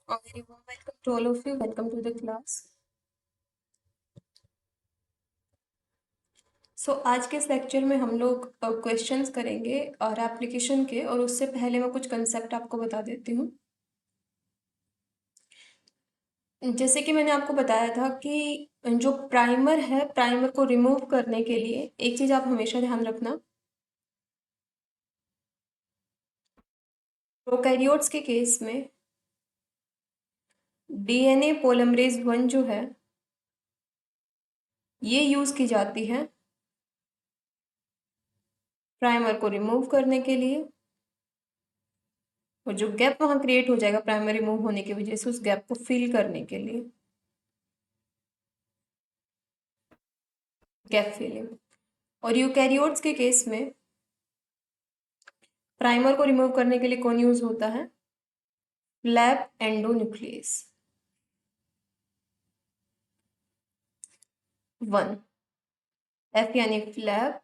A very warm welcome to all of you. Welcome to the class. आज के इस lecture में हम लोग क्वेश्चंस करेंगे और एप्लीकेशन के, और उससे पहले मैं कुछ कंसेप्ट आपको बता देती हूँ। जैसे कि मैंने आपको बताया था कि जो प्राइमर है, प्राइमर को रिमूव करने के लिए एक चीज़ आप हमेशा ध्यान रखना, प्रोकैरियोट्स के केस में डीएनए पोलिमरेज 1 जो है ये यूज़ की जाती है प्राइमर को रिमूव करने के लिए, और जो गैप वहां क्रिएट हो जाएगा प्राइमर रिमूव होने की वजह से, उस गैप को फिल करने के लिए, गैप फिलिंग। और यूकैरियोट्स के केस में प्राइमर को रिमूव करने के लिए कौन यूज होता है? Flap endonuclease 1। एफ यानी फ्लैप,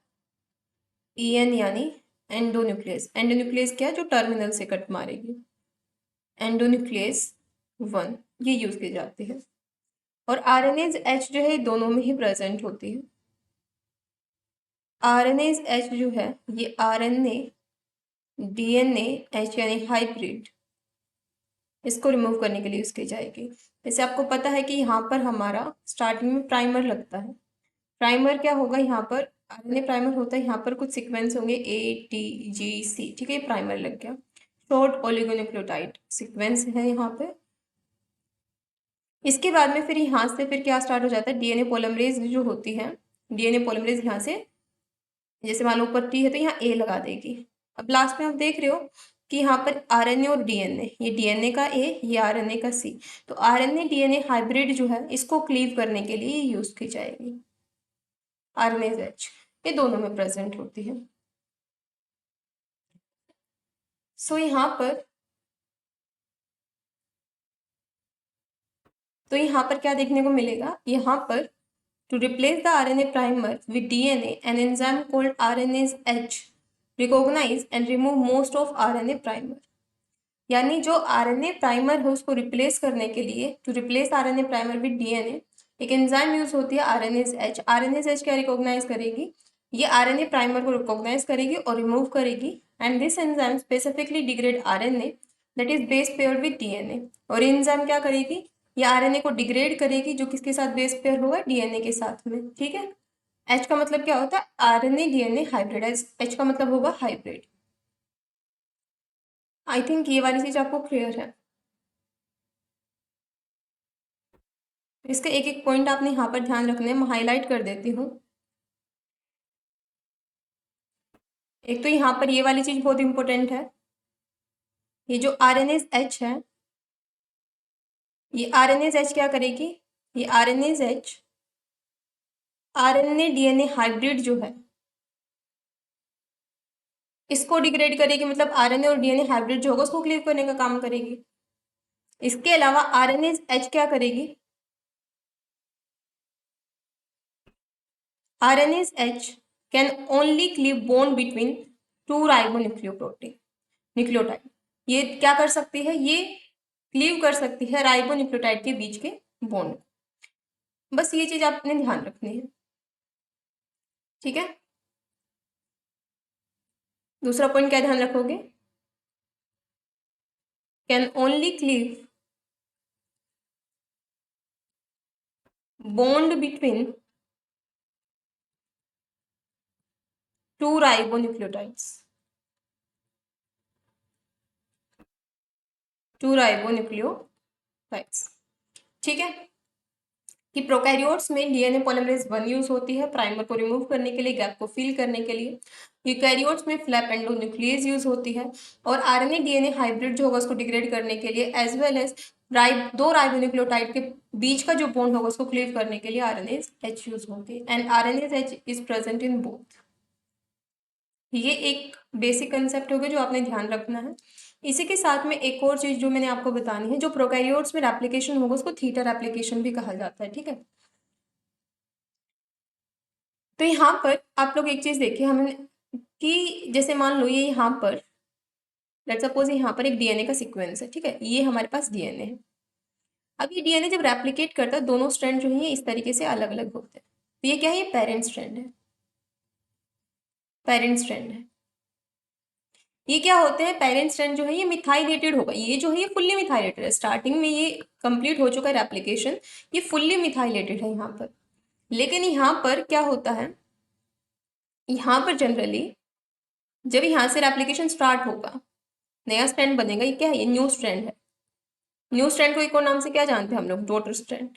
EN यानी एंडोन्यूक्लियस। एंडोन्यूक्लियस क्या है? जो टर्मिनल से कट मारेगी। एंडोन्यूक्लियस 1 ये यूज की जाती है। और आरएनएज H जो है दोनों में ही प्रेजेंट होती है। आरएनएज H जो है ये आरएनए डीएनए H यानी हाइब्रिड, इसको रिमूव करने के लिए यूज की जाएगी। जैसे आपको पता है कि यहाँ पर हमारा स्टार्टिंग में प्राइमर लगता है। प्राइमर क्या होगा? यहाँ पर आरएनए प्राइमर होता है, यहाँ पर कुछ सीक्वेंस होंगे ATGC, ठीक है, ये प्राइमर लग गया। शॉर्ट ओलिगोन्यूक्लियोटाइड सीक्वेंस है यहाँ पे। इसके बाद में फिर यहाँ से फिर क्या स्टार्ट हो जाता है? डीएनए पोलिमरेज जो होती है, डीएनए पोलिमरेज यहाँ से, जैसे मान लो ऊपर T है तो यहाँ A लगा देगी। अब लास्ट में आप देख रहे हो कि यहाँ पर आरएनए और डीएनए, ये डीएनए का A, ये आरएनए का C, तो आरएनए डीएनए हाइब्रिड जो है इसको क्लीव करने के लिए यूज की जाएगी। आरएनएज H ये दोनों में प्रेजेंट होती है। यहाँ पर यहाँ पर क्या देखने को मिलेगा? यहाँ पर to replace the RNA primer with DNA an enzyme called RNase H recognise and remove most of RNA primer. यानी जो आरएनए प्राइमर है उसको रिप्लेस करने के लिए, to replace RNA primer with DNA, एक एंजाइम यूज होती है आरएनएज H। आरएनएज H क्या रिकॉग्नाइज करेगी? ये आरएनए प्राइमर को रिकॉग्नाइज करेगी और रिमूव करेगी, and this enzyme specifically degrade RNA that is base pair with DNA. और एंजाइम क्या करेगी? ये आरएनए को डिग्रेड करेगी, जो किसके साथ बेस पेयर होगा? डीएनए के साथ में, ठीक है। H का मतलब क्या होता है? RNA DNA hybrid. H का मतलब होगा हाइब्रिड। आई थिंक ये वाली चीज आपको क्लियर है। इसके एक एक पॉइंट आपने यहाँ पर ध्यान रखने हैं, मैं हाईलाइट कर देती हूँ। एक तो यहाँ पर ये वाली चीज बहुत इंपॉर्टेंट है, ये जो आरएनएज H है, ये आरएनएज H क्या करेगी? ये RNase H RNA DNA hybrid जो है इसको डिग्रेड करेगी, मतलब आरएनए और डीएनए हाइब्रिड जो होगा उसको क्लीव करने का काम करेगी। इसके अलावा आरएनएज H क्या करेगी? RNase H can only cleave bond between two ribonucleoprotein nucleotide. ये क्या कर सकती है? ये क्लीव कर सकती है राइबोन्यूक्लियोटाइड के बीच के बॉन्ड। बस ये चीज आपने ध्यान रखनी है, ठीक है। दूसरा पॉइंट क्या ध्यान रखोगे? Can only cleave bond between two ribonucleotides, two ribonucleotides, ठीक है। कि प्रोकैरियोट्स में डीएनए पॉलीमरेज 1 यूज होती है प्राइमर को रिमूव करने के लिए, गैप को फिल करने के लिए। यूकैरियोट्स में फ्लैप एंडोन्यूक्लियस यूज होती है, और आरएनए डीएनए हाइब्रिड जो होगा उसको डिग्रेड करने के लिए, एज वेल एज दो राइबोन्यूक्लियोटाइड के बीच का जो बॉन्ड होगा उसको क्लीव करने के लिए आरएनएज H यूज होती है, and RNase H is present in both. ये एक बेसिक कंसेप्ट होगा जो आपने ध्यान रखना है। इसी के साथ में एक और चीज जो मैंने आपको बतानी है, जो प्रोकैरियोट्स में एप्लीकेशन होगा उसको थीटर एप्लीकेशन भी कहा जाता है, ठीक है। तो यहाँ पर आप लोग एक चीज देखिए हमें, कि जैसे मान लो ये यहाँ पर लेट्स सपोज यहाँ पर एक डीएनए का सीक्वेंस है, ठीक है, ये हमारे पास डीएनए है। अब ये डीएनए जब रेप्लिकेट करता है, दोनों स्ट्रैंड जो है इस तरीके से अलग अलग होते हैं। तो ये क्या है, ये पेरेंट स्ट्रैंड है, पेरेंट स्ट्रैंड है। ये क्या होते हैं, पेरेंट स्ट्रैंड जो है ये मिथाइलेटेड होगा, ये जो है ये फुल्ली मिथाइलेटेड है, स्टार्टिंग में ये कंप्लीट हो चुका है रेप्लिकेशन, ये फुल्ली मिथाइलेटेड है यहाँ पर। लेकिन यहाँ पर क्या होता है, यहाँ पर जनरली जब यहाँ से रेप्लिकेशन स्टार्ट होगा, नया स्ट्रैंड बनेगा, ये क्या है, ये न्यू स्ट्रैंड है। न्यू स्ट्रैंड को एक और नाम से क्या जानते हैं हम लोग, daughter strand.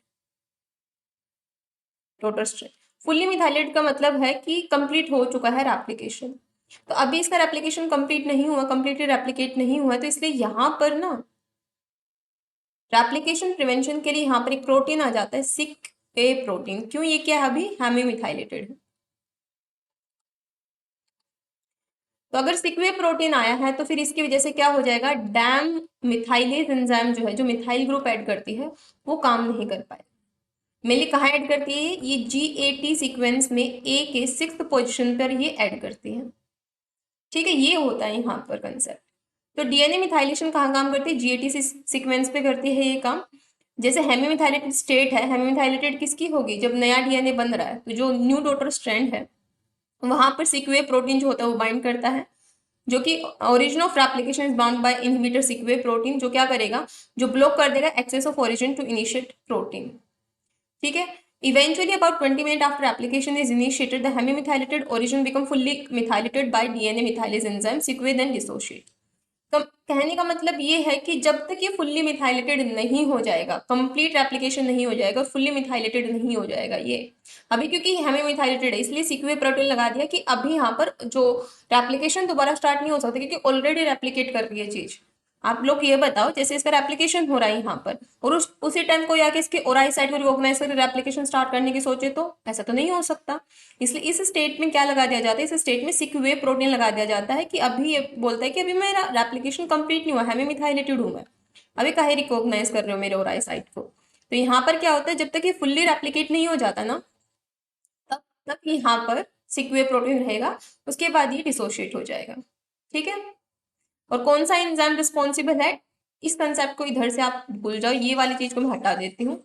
Daughter strand fully methylated का मतलब है कि कंप्लीट हो चुका है रेप्लिकेशन। तो अभी इसका रेप्लिकेशन कंप्लीट नहीं हुआ, कंप्लीटली रेप्लिकेट नहीं हुआ, तो इसलिए यहाँ पर ना रेप्लिकेशन प्रिवेंशन के लिए यहाँ पर एक प्रोटीन आ जाता है, सिक ए प्रोटीन। क्यों, ये क्या है, अभी हेमी मिथाइलेटेड है। तो अगर सिकवे प्रोटीन आया है तो फिर इसकी वजह से क्या हो जाएगा, डैम मिथाइलेज एंजाइम जो है, जो मिथाइल ग्रुप ऐड करती है, वो काम नहीं कर पाए। मेनली कहाँ ऐड करती है, ये GAT सीक्वेंस में ए के 6th पोजिशन पर ये ऐड करती है। ठीक है, ये होता है यहाँ पर कंसेप्ट। तो डीएनए मिथाइलेशन कहाँ काम करती है, GAT सीक्वेंस पे करती है ये काम। जैसे हेमी मिथाइलेटेड स्टेट है, हेमी मिथाइलेटेड किसकी होगी, जब नया डीएनए बन रहा है, तो जो न्यू डॉटर स्ट्रैंड है वहां पर सिक्वे प्रोटीन जो होता है वो बाइंड करता है, जो कि origin of replication is bound by inhibitor seqA protein, जो क्या करेगा, जो ब्लॉक कर देगा access of origin to initiate protein. ठीक है, eventually about 20 minutes after application is initiated, the hemimethylated origin become fully methylated by DNA methylase enzyme, sequence then dissociate। तो कहने का मतलब ये है कि जब तक ये फुल्ली मिथाइलेटेड नहीं हो जाएगा, कंप्लीट रेप्लिकेशन नहीं हो जाएगा, फुल्ली मिथाइलेटेड नहीं हो जाएगा ये, अभी क्योंकि हमें मिथाइलेटेड है इसलिए सीक्वे प्रोटीन लगा दिया कि अभी यहाँ पर जो रेप्लिकेशन दोबारा स्टार्ट नहीं हो सकता, क्योंकि ऑलरेडी रेप्लिकेट कर रही है चीज। आप लोग ये बताओ, जैसे इसका रेप्लिकेशन हो रहा है यहाँ पर, और उसी टाइम कोई आके इसके ओराई साइट को रिकॉग्नाइज करके रेप्लिकेशन स्टार्ट करने की सोचे, तो ऐसा तो नहीं हो सकता। इसलिए इस स्टेट में क्या लगा दिया जाता है, इस स्टेट में सिक्वे प्रोटीन लगा दिया जाता है कि अभी ये बोलता है कि अभी मेरा रेप्लिकेशन कंप्लीट नहीं हुआ, हेमी मिथाइलेटेड हूं मैं, अभी काहे रिकॉग्नाइज कर रहे हो मेरे ओराई साइट को। तो यहाँ पर क्या होता है, जब तक ये फुल्ली रेप्लिकेट नहीं हो जाता ना, तब तक यहाँ पर सिक्वे प्रोटीन रहेगा, उसके बाद ये डिसोशिएट हो जाएगा। ठीक है, और कौन सा एंजाइम रिस्पॉन्सिबल है, इस कंसेप्ट को इधर से आप भूल जाओ, ये वाली चीज को मैं हटा देती हूँ।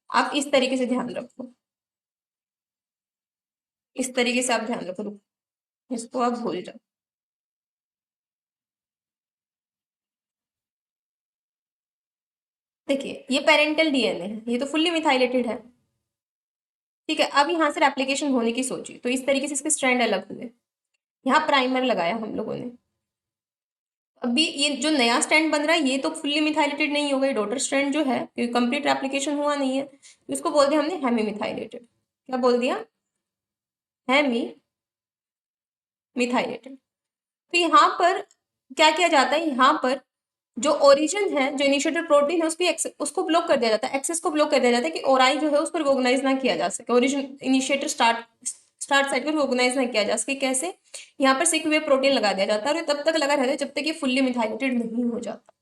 आप इस तरीके से ध्यान रखो, इस तरीके से आप ध्यान रखो, इसको आप भूल जाओ। देखिए, ये पेरेंटल डीएनए है, ये तो फुल्ली मिथाइलेटेड है। ठीक है, अब यहाँ से रेप्लिकेशन होने की सोची, तो इस तरीके से इसके स्ट्रैंड अलग हुए, यहाँ प्राइमर लगाया हम लोगों ने। अभी ये जो नया स्ट्रैंड बन रहा है ये तो फुल्ली मिथाइलेटेड नहीं होगा, ये डॉटर स्ट्रैंड जो है, क्योंकि कंप्लीट रेप्लिकेशन हुआ नहीं है, तो इसको बोल दिया हमने हेमी मिथाइलेटेड। क्या बोल दिया, हेमी मिथाइलेटेड। तो यहाँ पर क्या किया जाता है, यहाँ पर जो ओरिजिन है, जो इनिशिएटर प्रोटीन है, उसको ब्लॉक कर दिया जाता है, एक्सेस को ब्लॉक कर दिया जाता है कि ओराई जो है उसको रिकॉग्नाइज ना किया जा सके, ओरिजिन इनिशिएटर स्टार्ट साइट को रिकॉग्नाइज ना किया जा सके। कैसे, यहाँ पर सिक वे प्रोटीन लगा दिया जाता है, और तब तक लगा रहता है जब तक ये फुल्ली मिथाइलेटेड नहीं हो जाता।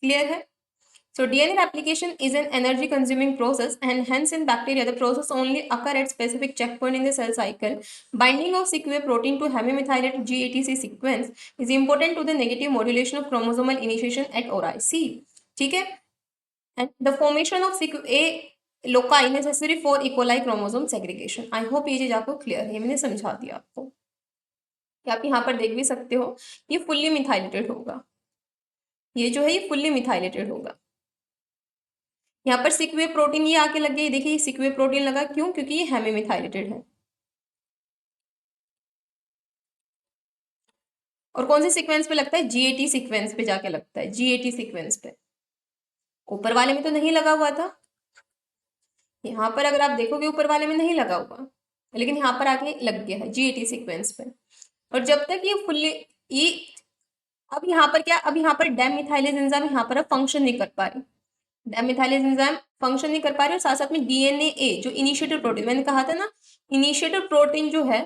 क्लियर है। So DNA replication is an energy consuming process, and hence in bacteria the process only occur at specific checkpoint in the cell cycle. Binding of sequence protein to hemimethylated GATC sequence is important to the negative modulation of chromosomal initiation at ori. C, ठीक है, and the formation of A loci necessary for E. coli chromosome segregation. I hope ये चीज आपको clear है, मैंने समझा दिया आपको, कि आप यहाँ पर देख भी सकते हो, ये फुल्ली मिथाइलेटेड होगा, ये जो है ये फुल्ली मिथाइलेटेड होगा। यहाँ पर सिक्वे प्रोटीन ये आके लग गई, देखिए ये सिक्वे प्रोटीन लगा, क्यों, क्योंकि ये हेमी मिथाइलेटेड है। और कौन से सीक्वेंस पे लगता है, GAT सीक्वेंस पे जाके लगता है, GAT सीक्वेंस पे। ऊपर वाले में तो नहीं लगा हुआ था, यहाँ पर अगर आप देखोगे ऊपर वाले में नहीं लगा हुआ, लेकिन यहाँ पर आके लग गया है GAT सीक्वेंस पे। और जब तक ये फुल्ली ये, अब यहाँ पर क्या, अब यहाँ पर डैम मिथाइलेज एंजाइम यहाँ पर अब फंक्शन नहीं कर पा रही, डैम मिथाइलेज एंजाइम फंक्शन नहीं कर पा रही, और साथ साथ में DNA जो इनिशिएटर प्रोटीन, मैंने कहा था ना, इनिशिएटर प्रोटीन जो है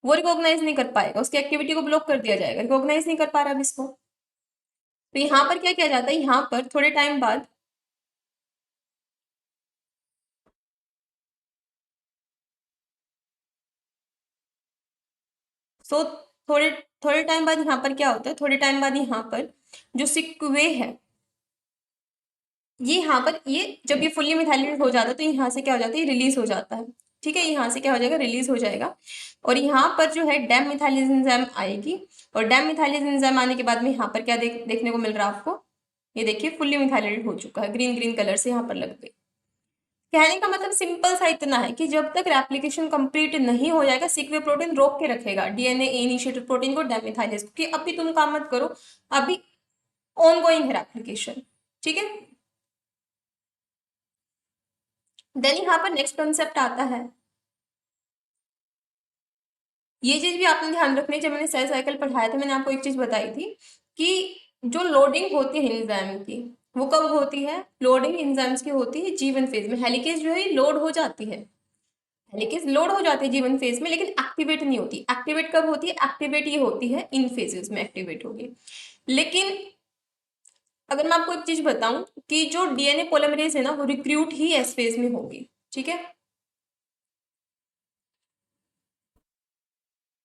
वो रिकॉग्नाइज नहीं कर पाएगा, उसकी एक्टिविटी को ब्लॉक कर दिया जाएगा, रिकॉग्नाइज नहीं कर पा रहा अब इसको। तो यहाँ पर क्या किया जाता है, यहाँ पर थोड़े टाइम बाद सो थोड़े थोड़े टाइम बाद यहाँ पर क्या होता है, थोड़े टाइम बाद यहाँ पर जो सिक्वे है, ये यहाँ पर ये जब ये फुल्ली मिथाइलेटेड हो जाता है तो यहाँ से क्या हो जाता है, रिलीज हो जाता है। ठीक है, यहाँ से क्या हो जाएगा, रिलीज हो जाएगा। और यहाँ पर जो है डैम मिथाइलेज एंजाइम आएगी, और डैम मिथाइलेज एंजाइम आने के बाद में यहाँ पर क्या देखने को मिल रहा है आपको, ये देखिए फुल्ली मिथाइलेटेड हो चुका है, ग्रीन ग्रीन कलर से यहाँ पर लग गई। कहने का मतलब सिंपल सा इतना है कि जब तक रेप्लिकेशन कंप्लीट नहीं हो जाएगा सीक्वे प्रोटीन रोक के रखेगा डीएनए इनिशिएटेड प्रोटीन को, डैम मिथाइलेज, कि अभी तुम काम मत करो, अभी ऑनगोइंग है रेप्लिकेशन। ठीक है, देन यहाँ पर नेक्स्ट कंसेप्ट आता है, ये चीज भी आपने ध्यान रखनी है। जब मैंने सेल साइकिल पढ़ाया था मैंने आपको एक चीज बताई थी कि जो लोडिंग होती है एंजाइम की वो कब होती है, लोडिंग एंजाइम्स की होती है जीवन फेज में। हेलिकेज जो है लोड हो जाती है, हेलिकेज लोड हो जाती है जीवन फेज में, लेकिन एक्टिवेट नहीं होती। एक्टिवेट कब होती है, एक्टिवेट ये होती है इन फेजेस में एक्टिवेट होगी। लेकिन अगर मैं आपको एक चीज बताऊं कि जो डीएनए पोलिमरेज है ना वो रिक्रूट ही एस फेज में होगी। ठीक है,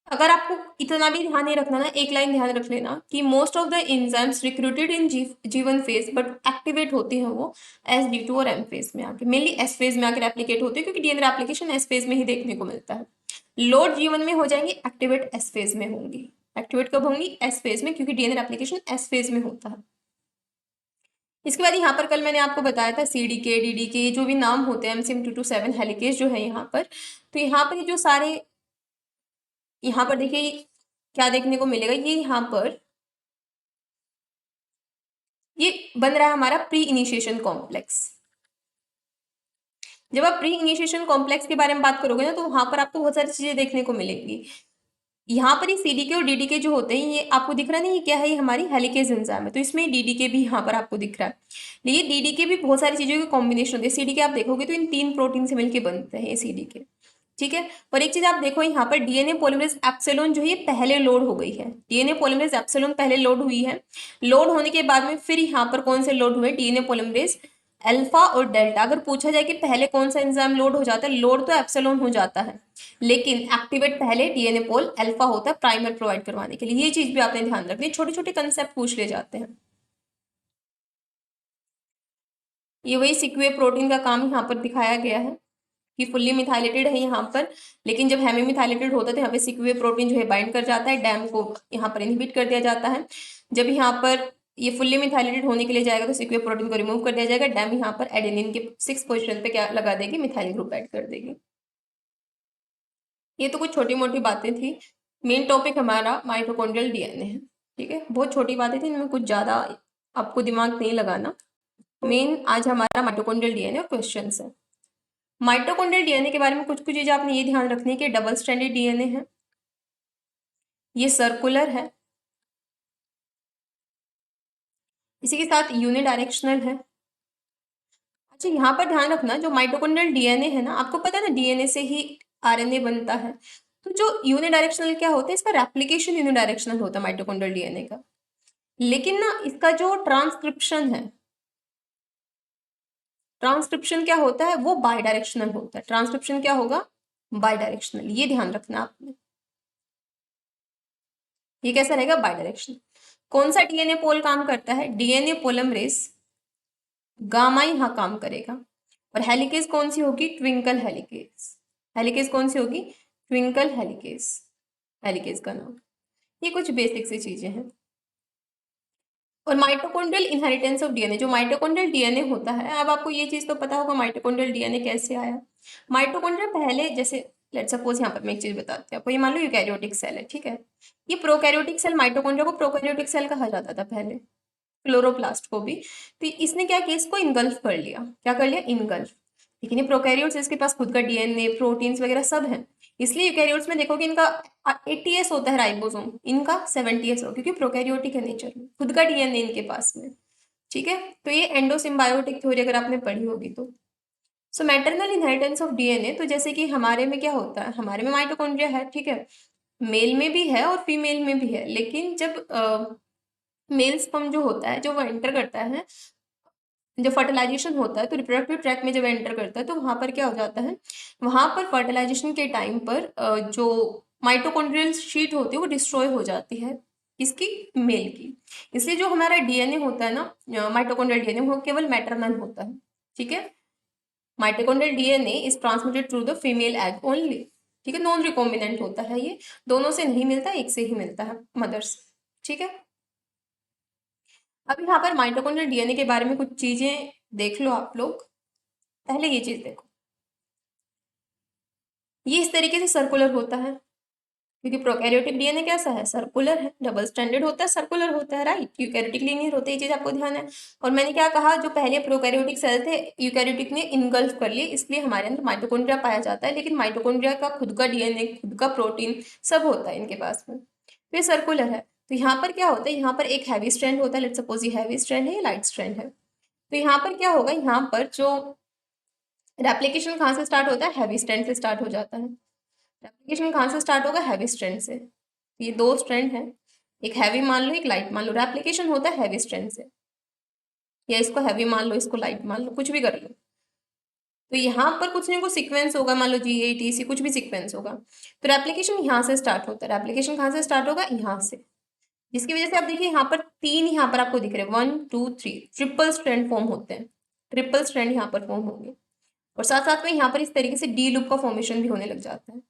अगर आपको इतना भी ध्यान नहीं रखना ना, एक लाइन ध्यान रख लेना कि most of the enzymes recruited इन जीवन फेज बट एक्टिवेट होती है वो एस डी टू और एम फेज में आके, मेनली एस फेज में आकर एप्लीकेट होती है, क्योंकि डीएनए एप्लीकेशन एस फेज में ही देखने को मिलता है। लोड जीवन में हो जाएंगी, एक्टिवेट एस फेज में होंगी। एक्टिवेट कब होंगी, एस फेज में, क्योंकि डीएनए एप्लीकेशन एस फेज में होता है। इसके बाद यहाँ पर कल मैंने आपको बताया था सीडीके डीडीके जो भी नाम होते हैं, एमसीएम 227 हेलिकेज जो है यहाँ पर, तो यहाँ पर ये जो सारे, यहाँ पर देखिए क्या देखने को मिलेगा, ये यहाँ पर ये बन रहा है हमारा प्री इनिशिएशन कॉम्प्लेक्स। जब आप प्री इनिशिएशन कॉम्प्लेक्स के बारे में बात करोगे ना तो वहां पर आपको बहुत सारी चीजें देखने को मिलेंगी। यहाँ पर ये सीडीके और डीडीके जो होते हैं ये आपको दिख रहा नहीं, ये क्या है, ये हमारी हेलिकेज एंजाइम है, तो इसमें डीडीके भी यहाँ पर आपको दिख रहा है। लेकिन डीडीके भी बहुत सारी चीजों के कॉम्बिनेशन होते हैं। सीडीके आप देखोगे तो इन 3 प्रोटीन से मिलकर बनते हैं ये सीडीके। ठीक है, और एक चीज आप देखो यहाँ पर डीएनए पॉलीमरेज एप्सिलॉन जो है पहले लोड हो गई है, डीएनए पॉलीमरेज एप्सिलॉन पहले लोड हुई है। लोड होने के बाद में फिर यहाँ पर कौन से लोड हुए, डीएनए पॉलीमरेज अल्फा और डेल्टा। अगर पूछा जाए कि पहले कौन सा एंजाइम लोड हो जाता है, लोड तो एप्सिलॉन हो जाता है, लेकिन एक्टिवेट पहले डीएनए पोल अल्फा होता है प्राइमर प्रोवाइड करवाने के लिए। ये चीज भी आपने ध्यान रखनी, छोटे छोटे कंसेप्ट पूछ ले जाते हैं। ये वही सिक्वे प्रोटीन का काम यहाँ पर दिखाया गया है कि फुल्ली मिथाइलेटेड है यहाँ पर, लेकिन जब हेमी मिथाइलेटेड होता है तो यहाँ पे सिक्वे प्रोटीन जो है बाइंड कर जाता है, डैम को यहाँ पर इनहिबिट कर दिया जाता है। जब यहाँ पर ये फुल्ली मिथाइलेटेड होने के लिए जाएगा तो सिक्वे प्रोटीन को रिमूव कर दिया जाएगा, डैम यहाँ पर एडेनिन के 6 पोजीशन पे क्या लगा देगी, मिथाइल ग्रुप ऐड कर देगी। ये तो कुछ छोटी मोटी बातें थी, मेन टॉपिक हमारा माइटोकॉन्ड्रियल डीएनए है। ठीक है, बहुत छोटी बातें थी, इनमें कुछ ज्यादा आपको दिमाग नहीं लगाना। मेन आज हमारा माइटोकॉन्ड्रियल डीएनए और क्वेश्चन है। माइटोकॉन्ड्रियल डीएनए के बारे में कुछ कुछ चीजें आपने ये ध्यान रखनी है कि डबल स्ट्रैंडेड डीएनए है, ये सर्कुलर है, इसी के साथ यूनिडायरेक्शनल है। अच्छा यहाँ पर ध्यान रखना, जो माइटोकॉन्ड्रियल डीएनए है ना, आपको पता है ना डीएनए से ही आरएनए बनता है, तो जो यूनिडायरेक्शनल क्या होता है, इसका रेप्लिकेशन यूनिडायरेक्शनल होता है माइटोकॉन्ड्रियल डीएनए का। लेकिन ना इसका जो ट्रांसक्रिप्शन है, ट्रांसक्रिप्शन क्या होता है, वो बाई डायरेक्शनल होता है। ट्रांसक्रिप्शन क्या होगा, बाई डायरेक्शनल, ये ध्यान रखना आपने। ये कैसा रहेगा, बाई डायरेक्शनल। कौन सा डीएनए पोल काम करता है, डीएनए पोलिमरेज गामा यहाँ काम करेगा। और हेलिकेज कौन सी होगी, ट्विंकल हेलिकेज। हेलिकेज कौन सी होगी, ट्विंकल हेलिकेज, हेलिकेज का नाम। ये कुछ बेसिक सी चीजें हैं। और माइटोकॉन्ड्रियल इनहेरिटेंस ऑफ डीएनए, जो माइटोकॉन्ड्रियल डीएनए होता है, अब आपको ये चीज तो पता होगा माइटोकॉन्ड्रियल डीएनए कैसे आया। माइटोकॉन्ड्रिया पहले, जैसे लेट सपोज यहाँ पर मैं एक चीज बताती हूँ आपको, ये मान लो यूकैरियोटिक सेल है, ठीक है, ये प्रोकैरियोटिक सेल, माइटोकॉन्ड्रिया को प्रोकैरियोटिक सेल कहा जाता था पहले, क्लोरोप्लास्ट को भी। तो इसने क्या किया, इसको इनगल्फ कर लिया, क्या कर लिया, इनगल्फ। लेकिन ये प्रोकैरियोट्स, इसके पास खुद का डीएनए प्रोटीन्स वगैरह सब है, इसलिए यूकैरियोट्स में देखोगे इनका 80s होता है राइबोसोम, इनका 70s हो, क्योंकि प्रोकैरियोटिक है नेचर में, खुद का डीएनए इनके पास में। ठीक है, तो ये एंडोसिम्बायोटिक थ्योरी अगर आपने पढ़ी होगी तो। सो मैटरनल इनहेरिटेंस ऑफ डीएनए, तो जैसे कि हमारे में क्या होता है, हमारे में माइटोकॉन्ड्रिया है, ठीक है, मेल में भी है और फीमेल में भी है। लेकिन जब मेल स्पर्म जो होता है, जो वो एंटर करता है, जब फर्टिलाइजेशन होता है तो रिप्रोडक्टिव ट्रैक में जब एंटर करता है तो वहां पर क्या हो जाता है, वहां पर फर्टिलाइजेशन के टाइम पर जो माइटोकॉन्ड्रियल शीट होती है वो डिस्ट्रॉय हो जाती है, किसकी? मेल की। इसलिए जो हमारा डीएनए होता है ना, माइटोकॉन्ड्रियल डीएनए, वो केवल मैटरनल होता है। ठीक है, mitochondrial DNA is transmitted through the female egg only. ठीक है, नॉन रिकॉम्बिनेंट होता है, ये दोनों से नहीं मिलता, एक से ही मिलता है, मदर से। ठीक है, अब यहाँ पर माइटोकॉन्ड्रियल डीएनए के बारे में कुछ चीजें देख लो आप लोग। पहले ये चीज देखो, ये इस तरीके से सर्कुलर होता है, क्योंकि प्रोकैरियोटिक डीएनए कैसा है? सर्कुलर है, डबल स्टैंडर्ड होता है, सर्कुलर होता है, राइट। यूकैरियोटिक लीनियर होता है, ये चीज आपको ध्यान है। और मैंने क्या कहा, जो पहले प्रोकैरियोटिक सेल थे यूकैरियोटिक ने इनगल्फ कर लिए, इसलिए हमारे अंदर माइटोकॉन्ड्रिया पाया जाता है। लेकिन माइटोकॉन्ड्रिया का खुद का डीएनए, खुद का प्रोटीन सब होता है इनके पास में, तो ये सर्कुलर है। तो यहाँ पर क्या होता है, यहाँ पर एक हैवी स्ट्रैंड होता है, लेट्स सपोज ये हैवी स्ट्रैंड है, ये लाइट स्ट्रैंड है। तो यहाँ पर क्या होगा, यहाँ पर जो रेप्लिकेशन कहाँ से स्टार्ट होता है? हैवी स्ट्रैंड से स्टार्ट हो जाता है। रेप्लिकेशन कहाँ से स्टार्ट होगा? हैवी स्ट्रैंड से। ये दो स्ट्रैंड है, एक हैवी मान लो, एक लाइट मान लो। रेप्लिकेशन होता है हैवी स्ट्रैंड से, या इसको हैवी मान लो, इसको लाइट मान लो, कुछ भी कर लो। तो यहाँ पर कुछ नहीं, कुछ सीक्वेंस होगा, मान लो GATC, कुछ भी सीक्वेंस होगा। तो रेप्लिकेशन यहाँ से स्टार्ट होता है। रेप्लिकेशन कहाँ से स्टार्ट होगा? यहाँ से, जिसकी वजह से आप देखिए यहाँ पर तीन, यहाँ पर आपको दिख रहे हैं 1 2 3, ट्रिपल स्ट्रैंड फॉर्म होते हैं। ट्रिपल स्ट्रैंड यहाँ पर फॉर्म होंगे, और साथ साथ में यहाँ पर इस तरीके से डी लूप का फॉर्मेशन भी होने लग जाता है।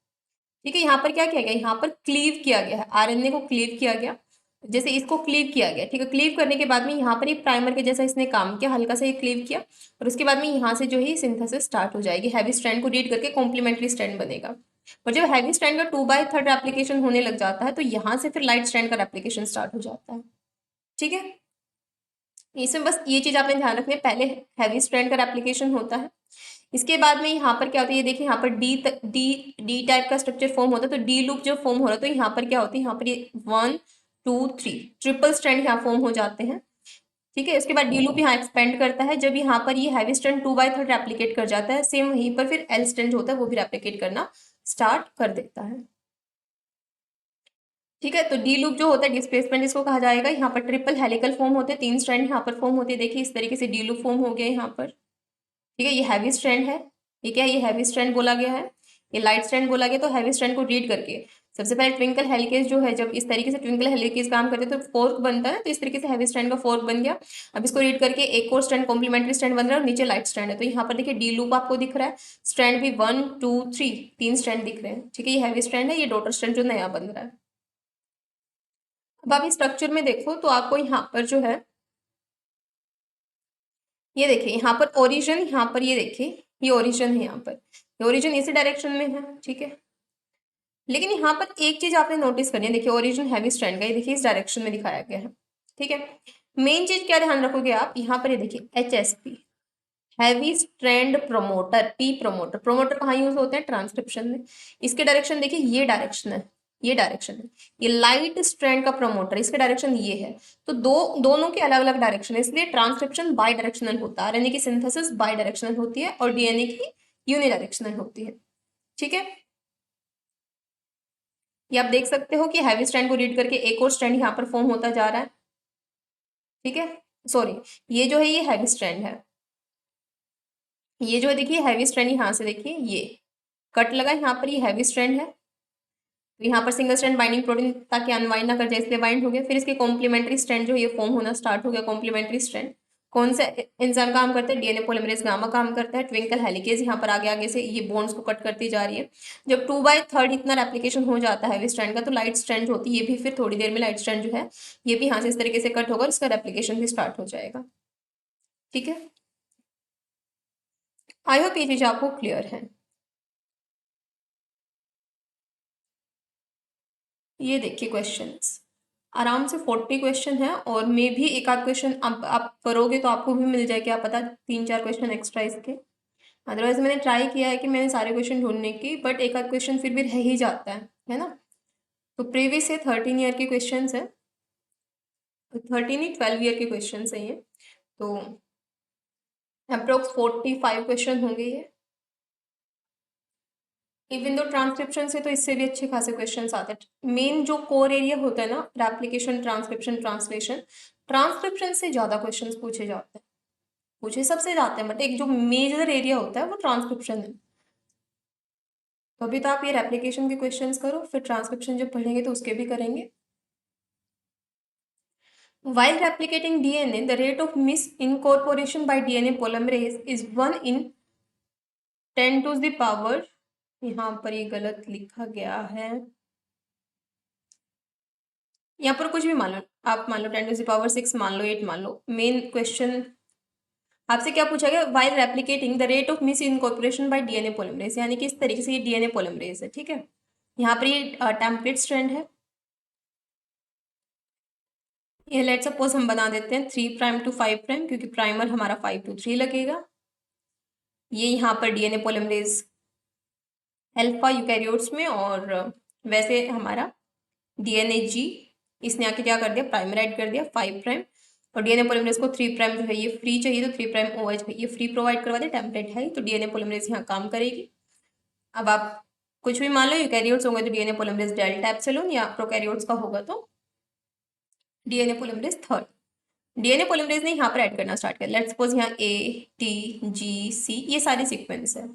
ठीक है, यहाँ पर क्या किया गया? यहाँ पर क्लीव किया गया है, आरएनए को क्लीव किया गया, जैसे इसको क्लीव किया गया। ठीक है, क्लीव करने के बाद में यहाँ पर एक प्राइमर के जैसा इसने काम किया, हल्का सा ये क्लीव किया, और उसके बाद में यहाँ से जो है सिंथेसिस स्टार्ट हो जाएगी। हैवी स्ट्रैंड को रीड करके कॉम्प्लीमेंट्री स्ट्रैंड बनेगा, और जब हैवी स्ट्रैंड का 2/3 एप्लीकेशन होने लग जाता है, तो यहाँ से फिर लाइट स्ट्रैंड का एप्लीकेशन स्टार्ट हो जाता है। ठीक है, इसमें बस ये चीज आपने ध्यान रखनी है, पहले हैवी स्ट्रैंड का एप्लीकेशन होता है, इसके बाद में यहाँ पर क्या होता है, ये देखिए यहाँ पर डी डी टाइप का स्ट्रक्चर फॉर्म होता है। तो डी लूप जब फॉर्म हो रहा है, तो यहाँ पर क्या होती है, यहाँ पर ये 1 2 3 ट्रिपल स्ट्रैंड यहाँ फॉर्म हो जाते हैं। ठीक है, इसके बाद डी लूप यहाँ एक्सपेंड करता है, जब यहाँ पर ये हैवी स्ट्रैंड 2/3 रेप्लिकेट कर जाता है, सेम वहीं पर फिर एल स्ट्रैंड होता है, वो भी रेप्लिकेट करना स्टार्ट कर देता है। ठीक है, तो डी लूप जो होता है डिस्प्लेसमेंट इसको कहा जाएगा। यहाँ पर ट्रिपल हेलिकल फॉर्म होते हैं, 3 स्ट्रैंड यहाँ पर फॉर्म होते हैं, देखिए इस तरीके से डी लूप फॉर्म हो गया यहाँ पर। ठीक है, ये हैवी स्ट्रैंड है, ये क्या है, ये हैवी स्ट्रैंड बोला गया है, ये लाइट स्ट्रैंड बोला गया। तो हैवी स्ट्रैंड को रीड करके सबसे पहले ट्विंकल हेलिकेज जो है, जब इस तरीके से ट्विंकल हेलिकेज काम करते हैं तो फोर्क बनता है, तो इस तरीके से हैवी स्ट्रैंड का फोर्क बन गया। अब इसको रीड करके एक और स्ट्रैंड कॉम्प्लीमेंट्री स्ट्रैंड बन रहा है, और नीचे लाइट स्ट्रैंड है। तो यहाँ पर देखिए डी लूप आपको दिख रहा है, स्ट्रैंड भी 1 2 3 तीन स्ट्रैंड दिख रहे हैं। ठीक है, ये हैवी स्ट्रैंड है, ये डॉटर स्ट्रैंड जो नया बन रहा है। अब आप इस स्ट्रक्चर में देखो तो आपको यहाँ पर जो है, ये देखिए यहाँ पर ओरिजिन, यहाँ पर ये देखिए ये ओरिजिन है, यहाँ पर ये ओरिजिन इसी डायरेक्शन में है। ठीक है, लेकिन यहाँ पर एक चीज आपने नोटिस करनी है, देखिए ओरिजिन हैवी स्ट्रैंड का, ये देखिए इस डायरेक्शन में दिखाया गया है। ठीक है, मेन चीज क्या ध्यान रखोगे आप, यहाँ पर ये देखिए HSP, heavy strand promoter, P promoter. Promoter कहाँ यूज होते हैं? ट्रांसक्रिप्शन में। इसके डायरेक्शन देखिए, ये डायरेक्शन है, ये डायरेक्शन है, ये लाइट स्ट्रैंड का प्रमोटर, इसके डायरेक्शन ये है। तो दोनों के अलग अलग डायरेक्शन है, इसलिए ट्रांसक्रिप्शन बाई डायरेक्शनल होता है, आरएनए की सिंथेसिस बाई डायरेक्शनल होती है, और डीएनए की यूनिडायरेक्शनल होती है। ठीक है, ये आप देख सकते हो कि हैवी स्ट्रैंड को रीड करके एक और स्ट्रैंड यहाँ पर फॉर्म होता जा रहा है। ठीक है, सॉरी, ये जो है ये हैवी स्ट्रैंड है, ये जो है देखिए हैवी स्ट्रैंड, यहाँ से देखिए ये कट लगा यहाँ पर, ये हैवी स्ट्रैंड है। तो यहाँ पर सिंगल स्ट्रैंड बाइंडिंग प्रोटीन ताकि अनवाइंड ना कर जाए, इसलिए बाइंड हो गया। फिर इसके कॉम्प्लीमेंट्री स्ट्रैंड जो ये फॉर्म होना स्टार्ट हो गया। कॉम्प्लीमेंट्री स्ट्रैंड कौन सा एंजाइम काम करता है? डीएनए पॉलीमरेज गामा काम करता है। ट्विंकल हेलिकेज यहाँ पर आगे आगे से ये बॉन्ड्स को कट करती जा रही है। जब 2/3 इतना रेप्लिकेशन हो जाता है हैवी स्ट्रैंड का, तो लाइट स्ट्रैंड होती है, ये भी फिर थोड़ी देर में लाइट स्ट्रैंड जो है ये भी यहाँ से इस तरीके से कट होगा और इसका रेप्लिकेशन भी स्टार्ट हो जाएगा। ठीक है, आई होप ये चीज आपको क्लियर है। ये देखिए क्वेश्चंस, आराम से 40 क्वेश्चन है, और मे भी एक आध क्वेश्चन आप करोगे तो आपको भी मिल जाए, क्या पता 3 4 क्वेश्चन एक्स्ट्रा इसके। अदरवाइज मैंने ट्राई किया है कि मैंने सारे क्वेश्चन ढूंढने की, बट एक आध क्वेश्चन फिर भी रह ही जाता है ना। तो प्रीवियस से 13 ईयर के क्वेश्चन है, 13 ही 12 ईयर के क्वेश्चन है ये। तो अप्रोक्स 45 क्वेश्चन होंगे ये। इवन दो ट्रांसक्रिप्शन से तो इससे भी अच्छे खासे क्वेश्चंस आते हैं। मेन जो कोर एरिया होता है ना, रेप्लिकेशन, ट्रांसक्रिप्शन, ट्रांसलेशन, ट्रांसक्रिप्शन से ज्यादा क्वेश्चंस पूछे जाते हैं, पूछे सबसे जाते हैं, बट एक जो मेजर एरिया होता है वो ट्रांसक्रिप्शन है। तो अभी तो आप ये रेप्लिकेशन के क्वेश्चंस करो, फिर ट्रांसक्रिप्शन जब पढ़ेंगे तो उसके भी करेंगे। While replicating DNA, the rate of misincorporation by DNA polymerase is 1 in 10 to the power, यहाँ पर ये गलत लिखा गया है, यहाँ पर कुछ भी मान लो आप, मान लो 10 to the power 6 मान लो, 8 मान लो। मेन क्वेश्चन आपसे क्या पूछा गया, while replicating the rate of miss incorporation bye DNA polymerase, यानी कि इस तरीके से ये डीएनए पोलिमरेज है, ठीक है। यहाँ पर ये टेम्पलेट स्ट्रैंड है, ये लेट सपोज हम बना देते हैं 3 प्राइम टू 5 प्राइम, क्योंकि प्राइमर हमारा 5 to 3 लगेगा। ये यहाँ पर डीएनए पोलिमरेज अल्फा यूकैरियोट्स में, और वैसे हमारा डीएनए जी, इसने आके क्या कर दिया, प्राइमर ऐड कर दिया 5 प्राइम, और डीएनए पोलिमरेज को 3 प्राइम जो है ये फ्री चाहिए, तो 3 प्राइम OH ये फ्री प्रोवाइड करवा दे, टेम्पलेट है, तो डीएनए पोलिमरेज यहाँ काम करेगी। अब आप कुछ भी मान लो, यूकैरियोट्स होंगे तो डीएनए पोलिमरेज डेल्टा एप्सिलॉन, या प्रोकैरियोट्स का होगा तो DNA polymerase third. DNA polymerase ने यहाँ पर ऐड करना स्टार्ट किया, लेट्स सपोज यहाँ A-T-G-C ये सारी सीक्वेंस है।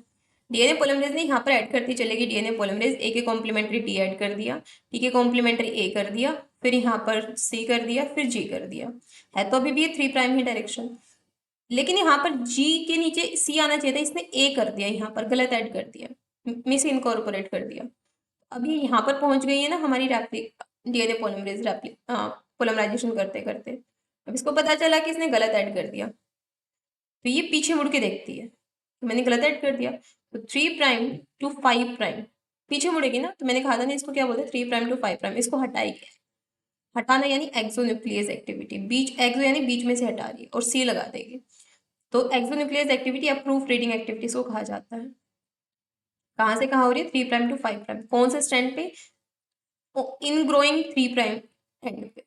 डीएनए पोलिमरेज ने यहाँ पर ऐड करती चलेगी, डीएनए पोलिमरेज ए के कॉम्प्लीमेंट्री टी ऐड कर दिया, टी के कॉम्प्लीमेंट्री ए कर दिया, फिर यहाँ पर सी कर दिया, फिर जी कर दिया, है तो अभी भी ये 3 प्राइम ही डायरेक्शन, लेकिन यहाँ पर जी के नीचे सी आना चाहिए था, इसने ए कर दिया, यहाँ पर गलत ऐड कर दिया, मिस इनकॉर्पोरेट कर दिया। अभी यहाँ पर पहुंच गई है ना हमारी डीएनए पोलिमरेज पोलिमराइजेशन करते करते, अब इसको पता चला कि इसने गलत ऐड कर दिया, तो ये पीछे मुड़ के देखती है, तो मैंने गलत ऐड कर दिया, तो 3 प्राइम टू 5 प्राइम पीछे मुड़ेगी ना, तो मैंने कहा था ना इसको क्या बोलते हैं, 3 प्राइम टू 5 प्राइम, इसको हटाएगी, हटाना यानी एक्सोन्यूक्लियस एक्टिविटी, बीच एक्सो यानी बीच में से हटा रही है, और सी लगा देगी, तो एक्सोन्यूक्लियस एक्टिविटी या प्रूफ रीडिंग एक्टिविटी को कहा जाता है। कहाँ से कहाँ हो रही है, 3 प्राइम टू 5 प्राइम, कौन से स्ट्रैंड पे, इन ग्रोइंग 3 प्राइम एंड पे,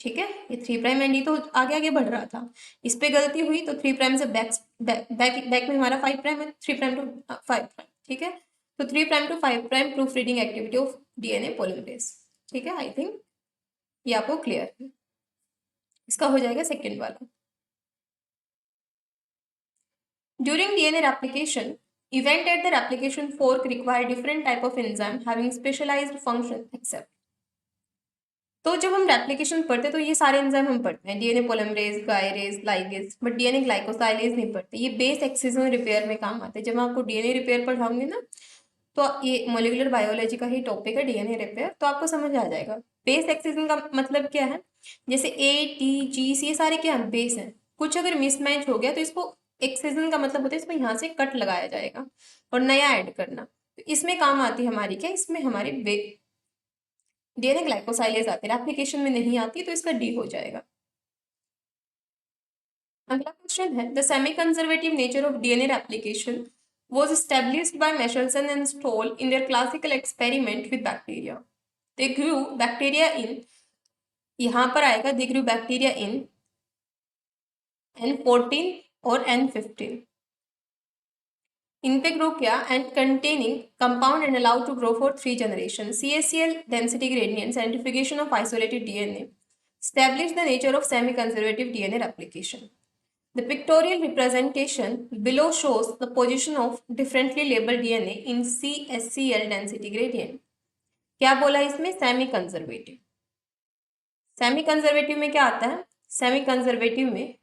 ठीक है। ये 3 प्राइम एंड, ये तो आगे आगे बढ़ रहा था, इस पे गलती हुई तो 3 प्राइम से बैक में हमारा 5 प्राइम है, 3 प्राइम टू 5 प्राइम, ठीक है। तो 3 prime to 5 prime proofreading activity of DNA polymerase, ठीक है। आई थिंक ये आपको क्लियर है, इसका हो जाएगा सेकेंड वाला। During DNA replication, event at the replication fork require different type of enzyme having specialized function except, तो जब हम रेप्लिकेशन पढ़ते तो ये सारे एंजाइम हम पढ़ते हैं, DNA polymerase, gyrase, ligase, but DNA glycosylase नहीं पढ़ते, ये बेस एक्सिजन रिपेयर में काम आते हैं। जब मैं आपको डीएनए रिपेयर पढ़ाऊंगी ना, तो ये मोलिकुलर बायोलॉजी का ही टॉपिक है डीएनए रिपेयर, तो आपको समझ आ जाएगा बेस एक्सिजन का मतलब क्या है। जैसे A-T-G-C ये सारे क्या है, बेस हैं, कुछ अगर मिसमैच हो गया तो इसको एक्सिजन का मतलब होता है इसको यहाँ से कट लगाया जाएगा और नया ऐड करना, तो इसमें काम आती है हमारी क्या, इसमें हमारी डीएनए ग्लाइकोसाइलेज आती है, एप्लीकेशन में नहीं आती, तो इसका डी हो जाएगा। अगला क्वेश्चन है, the semi conservative nature of DNA replication was established by Michelson and Stoll in their classical experiment with bacteria. They grew bacteria in, यहाँ पर आएगा they grew bacteria in N14 और N15, इन पे grow किया, and containing compound and allowed to grow for 3 generation, CACL density gradient, centrifugation of isolated DNA, establish the nature of semi-conservative DNA replication. The pictorial representation below shows the position of differently labeled DNA in CSCL density gradient. क्या बोला इसमें, semi conservative. Semi conservative में क्या आता है, semi conservative में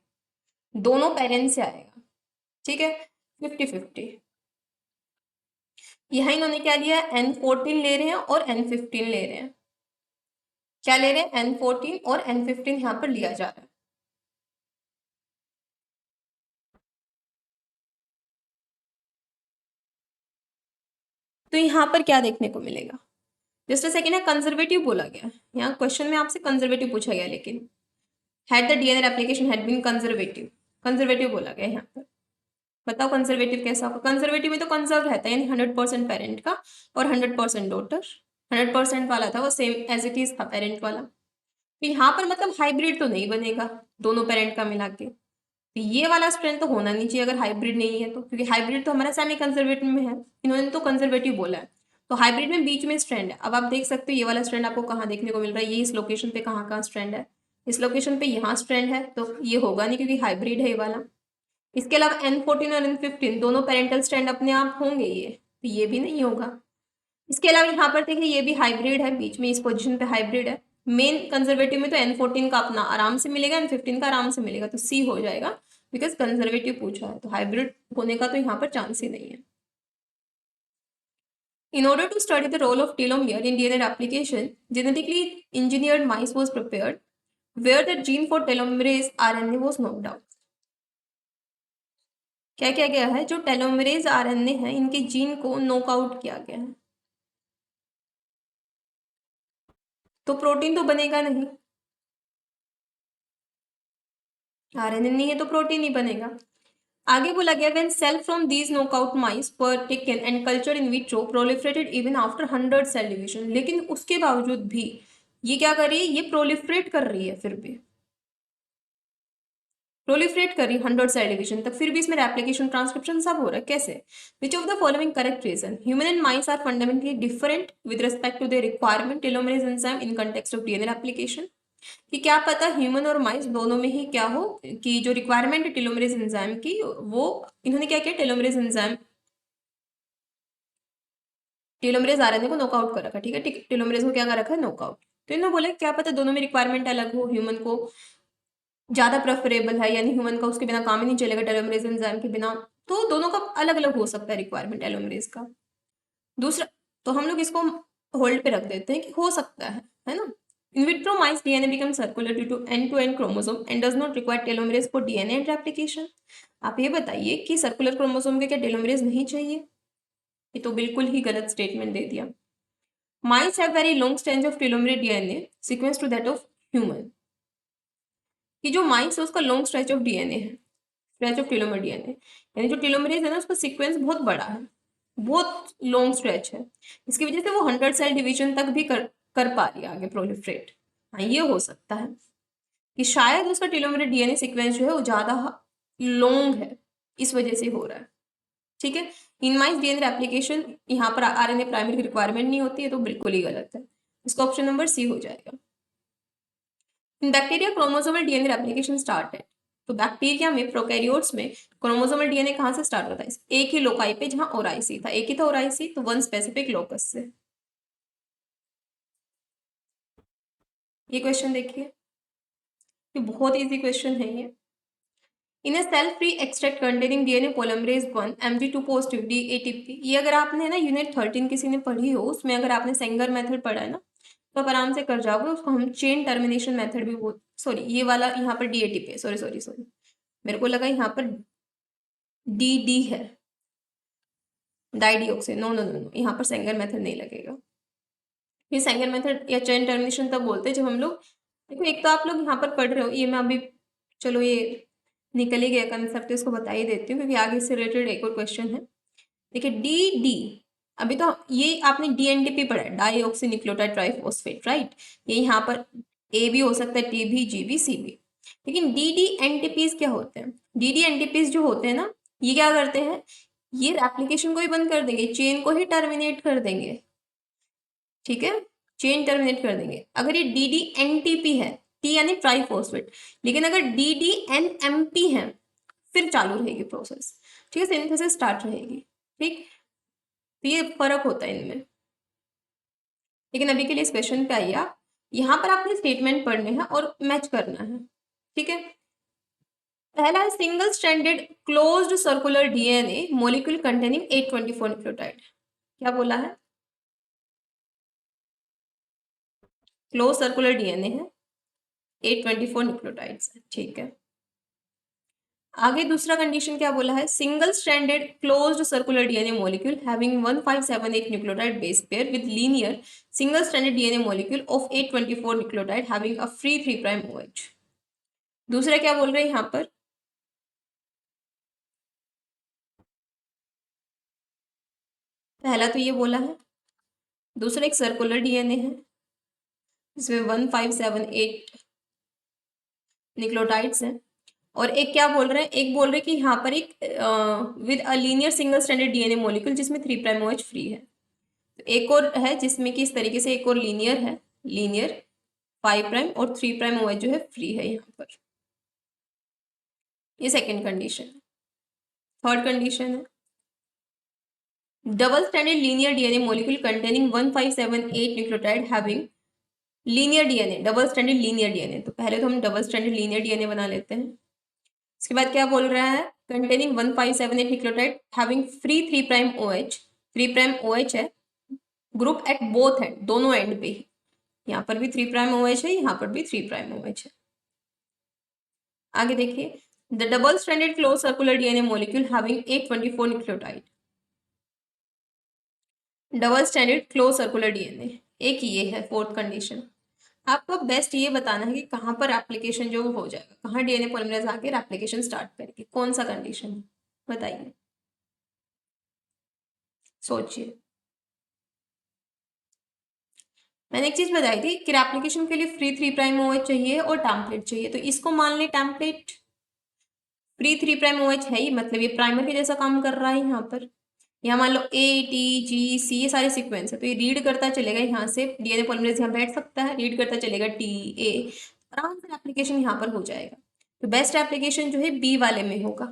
दोनों parents से आएगा, ठीक है, 50-50। यहाँ इन्होंने क्या लिया, N14 ले रहे हैं और N15 ले रहे हैं, क्या ले रहे हैं, N14 और N15 यहाँ पर लिया जा रहा है। तो यहाँ पर क्या देखने को मिलेगा, जस्ट अ सेकेंड है, कंजर्वेटिव बोला गया, यहाँ क्वेश्चन में आपसे कंजर्वेटिव पूछा गया, लेकिन had the DNA application had been conservative, conservative बोला गया यहाँ पर। बताओ कंजर्वेटिव कैसा होगा, कंजर्वेटिव में तो कंजर्व रहता है, यानी 100% पेरेंट का और 100% डॉटर, 100% वाला था वो सेम एज इट इज था पेरेंट वाला, तो यहाँ पर मतलब हाइब्रिड तो नहीं बनेगा दोनों पेरेंट का मिला के, तो ये वाला स्ट्रेंथ तो होना नहीं चाहिए अगर हाइब्रिड नहीं है तो, क्योंकि हाइब्रिड तो हमारा सेमी कंजर्वेटिव में है, इन्होंने तो कंजर्वेटिव बोला है, तो हाइब्रिड में बीच में स्ट्रैंड है। अब आप देख सकते हो ये वाला स्ट्रैंड आपको कहाँ देखने को मिल रहा है, ये इस लोकेशन पे कहाँ कहाँ स्ट्रैंड है, इस लोकेशन पे यहाँ स्ट्रैंड है, तो ये होगा नहीं क्योंकि हाइब्रिड है ये वाला। इसके अलावा N14 और N15 दोनों पेरेंटल स्ट्रैंड अपने आप होंगे ये, तो ये भी नहीं होगा। इसके अलावा यहाँ पर देखिए ये भी हाइब्रिड है, बीच में इस पोजिशन पे हाइब्रिड है, मेन कंजर्वेटिव में तो N14 का अपना आराम से मिलेगा, N15 का आराम से मिलेगा, तो C हो जाएगा बिकॉज कंजर्वेटिव पूछा है, तो हाइब्रिड होने का तो यहाँ पर चांस ही नहीं है। In order to study the role of telomere in DNA replication, genetically engineered mice was prepared, where the gene for telomerase RNA was knocked out. क्या किया गया है, जो टेलोमरेज आरएनए है इनके जीन को नॉकआउट किया गया है, तो प्रोटीन तो बनेगा नहीं, आरएनए नहीं है तो प्रोटीन ही बनेगा। आगे बोला गया when cell from these knockout mice were taken and culture in vitro proliferated even after 100 cell division, लेकिन उसके बावजूद भी ये क्या कर रही है, ये प्रोलिफरेट कर रही है, फिर भी प्रोलिफरेट कर रही है 100 सेल डिवीजन तक, फिर भी इसमें रेप्लिकेशन ट्रांसक्रिप्शन सब हो रहा है। कैसे? Which of the following correct reason, human and mice are fundamentally different with respect to the requirement telomerase enzyme in context of DNA replication, कि क्या पता ह्यूमन और माइस दोनों में ही क्या हो कि जो रिक्वायरमेंट है टेलोमरेज एंजाइम की, वो इन्होंने क्या किया, टेलोमरेज एंजाइम टेलोमरेज आरएनए को नॉकआउट कर रखा है, ठीक है, टेलोमरेज को क्या कर रखा है, नॉकआउट। तो इन्होंने बोला क्या पता दोनों में रिक्वायरमेंट अलग हो, ह्यूमन को ज्यादा प्रेफरेबल है, यानी ह्यूमन का उसके बिना काम ही नहीं चलेगा टेलोमरेज एंजाइम के बिना, तो दोनों का अलग अलग हो सकता है रिक्वायरमेंट टेलोमरेज का। दूसरा, तो हम लोग इसको होल्ड पे रख देते हैं कि हो सकता है ना। In vitro mice DNA becomes circular due to end-to-end chromosome and does not require telomerase for DNA and replication. आप ये बताइए कि सर्कुलर क्रोमोसोम के क्या टेलोमरेज नहीं चाहिए? ये तो बिल्कुल ही गलत स्टेटमेंट दे दिया। Mice have very long strands of telomere DNA sequence to that of human. कि जो माइस है उसका लॉन्ग स्ट्रेच ऑफ डीएनए है, स्ट्रेच ऑफ टेलोमर डीएनए, यानी जो टेलोमरेज है ना उसका सीक्वेंस बहुत बड़ा है, बहुत लॉन्ग स्ट्रेच है, इसकी वजह से वो 100 सेल डिवीजन तक भी कर पा रही है आगे प्रोलिफरेट। हाँ, ये हो सकता है कि शायद उसका टेलोमेर डीएनए सीक्वेंस जो है वो ज्यादा लॉन्ग है, इस वजह से हो रहा है, ठीक है। इन माइस डीएनए एप्लीकेशन यहाँ पर आरएनए प्राइमरी की रिक्वायरमेंट नहीं होती है, तो बिल्कुल ही गलत है, इसका ऑप्शन नंबर सी हो जाएगा। इन bacteria chromosomal DNA application start है, तो बैक्टीरिया में प्रोकैरियोट्स में क्रोमोसोमल डीएनए कहाँ से स्टार्ट होता है, एक ही लोकाई पे जहां ओराइसी था, एक ही था ओराइसी, तो वन स्पेसिफिक लोकस से। ये क्वेश्चन देखिए, ये बहुत इजी क्वेश्चन है ये। In a cell free extract containing DNA polymerase 1 Mg2 positive DATP, ये अगर आपने ना यूनिट 13 किसी ने पढ़ी हो, उसमें अगर आपने सेंगर मेथड पढ़ा है ना, तो आप आराम से कर जाओगे, उसको हम चेन टर्मिनेशन मेथड भी बोल, सॉरी ये वाला यहाँ पर DATP है, सॉरी सॉरी सॉरी, मेरे को लगा यहाँ पर DD है, डाइडियोक्सिन, नो नो नो नो, यहाँ पर सेंगर मेथड नहीं लगेगा। ये सेंगर मेथड या चेन टर्मिनेशन तब बोलते हैं जब हम लोग, देखो एक तो आप लोग यहाँ पर पढ़ रहे हो, ये मैं अभी, चलो ये निकल ही गया कंसेप्ट, इसको बता ही देती हूँ क्योंकि आगे से रिलेटेड एक और क्वेश्चन है। देखिए DD, अभी तो ये आपने DNTP पढ़ा है, deoxynucleotide triphosphate, right, ये यहाँ पर A भी हो सकता है, T भी, G भी, C भी, लेकिन DDNTPs क्या होते हैं, DDNTPs जो होते हैं ना, ये क्या करते हैं, ये एप्लीकेशन को ही बंद कर देंगे, चेन को ही टर्मिनेट कर देंगे, ठीक है, चेन टर्मिनेट कर देंगे। अगर ये DDNTP है, T यानी ट्राइफॉस्फेट, लेकिन अगर DDNMP है फिर चालू रहेगी प्रोसेस, ठीक है, सिंथेसिस स्टार्ट रहेगी, ठीक, तो ये फर्क होता है इनमें। लेकिन अभी के लिए इस क्वेश्चन पे आइए आप, यहाँ पर आपने स्टेटमेंट पढ़ने हैं और मैच करना है, ठीक है। पहला है single stranded closed circular DNA molecule containing 824 nucleotide, क्या बोला है, क्लोज सर्कुलर डीएनए है, 824 न्यूक्लियोटाइड्स है, ठीक है। आगे दूसरा कंडीशन क्या बोला है, single stranded closed circular DNA molecule having 1578 nucleotide base pair with linear single stranded DNA molecule of 824 nucleotide having a free 3' OH। दूसरा क्या बोल रहे हैं यहाँ पर, पहला तो ये बोला है, दूसरा एक सर्कुलर डीएनए है जिसमें 1578 न्यूक्लियोटाइड्स हैं, और एक क्या बोल रहे हैं, एक बोल रहे हैं कि यहाँ पर एक with a linear single stranded DNA molecule जिसमें 3' OH फ्री है, तो एक और है जिसमें कि इस तरीके से एक और लीनियर है, लीनियर 5' और 3' OH जो है फ्री है यहाँ पर, ये सेकेंड कंडीशन है। थर्ड कंडीशन है double stranded linear DNA molecule containing 1578 nucleotide having linear DNA, double stranded linear DNA, तो पहले तो हम डबल स्ट्रैंडेड लीनियर डीएनए बना लेते हैं। इसके बाद क्या बोल रहा है, containing 1578 nucleotide having free 3 prime OH, 3 prime OH है, ग्रुप एट बोथ एंड, दोनों एंड पे ही, यहाँ पर भी 3 प्राइम OH है, यहाँ पर भी 3 प्राइम OH है। आगे देखिए, the double stranded close circular DNA molecule having 824 nucleotide, double stranded close circular DNA, एक ये है फोर्थ कंडीशन। आपको बेस्ट ये बताना है कि कहाँ पर एप्लीकेशन जो हो जाएगा, कहाँ डीएनए पॉलीमरेज आके एप्लीकेशन स्टार्ट करेगी, कौन सा कंडीशन है, बताइए, सोचिए। मैंने एक चीज बताई थी कि एप्लीकेशन के लिए फ्री 3 प्राइम OH चाहिए और टैम्पलेट चाहिए, तो इसको मान ले टैम्पलेट, फ्री 3 प्राइम OH है ही, मतलब ये प्राइमर के जैसा काम कर रहा है यहाँ पर। यहाँ मान लो ATGC ये सारे सीक्वेंस है, तो ये रीड करता चलेगा, यहाँ से डीएनए पॉलीमरेज यहाँ बैठ सकता है, रीड करता चलेगा TA, आराम से एप्लीकेशन यहाँ पर हो जाएगा। तो बेस्ट एप्लीकेशन जो है B वाले में होगा।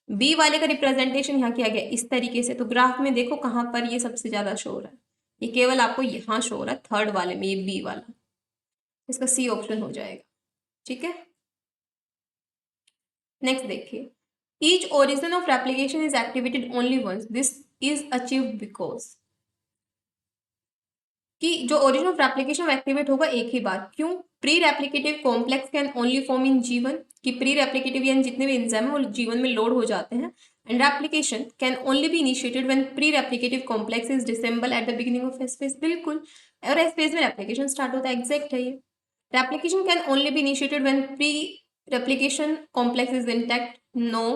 B वाले का रिप्रेजेंटेशन यहाँ किया गया इस तरीके से, तो ग्राफ में देखो कहाँ पर ये सबसे ज्यादा शो हो रहा है, ये केवल आपको यहाँ शो हो रहा है थर्ड वाले में, ये B वाला, इसका C ऑप्शन हो जाएगा। ठीक है, नेक्स्ट देखिए, each origin of replication is activated only once, this is achieved because, कि जो ओरिजिन ऑफ रेप्लिकेशन एक्टिवेट होगा एक ही बार, क्यों, pre replicative complex can only form in G1, कि प्री रेप्लिकेटिव यानी जितने भी एंजाइम है वो G1 में लोड हो जाते हैं, and replication can only be initiated when pre replicative complex is disassemble at the beginning of S phase, बिल्कुल, और एस फेज में रेप्लिकेशन स्टार्ट होता है, एग्जैक्ट है ये। Replication can only be initiated when pre replication complex is intact, no,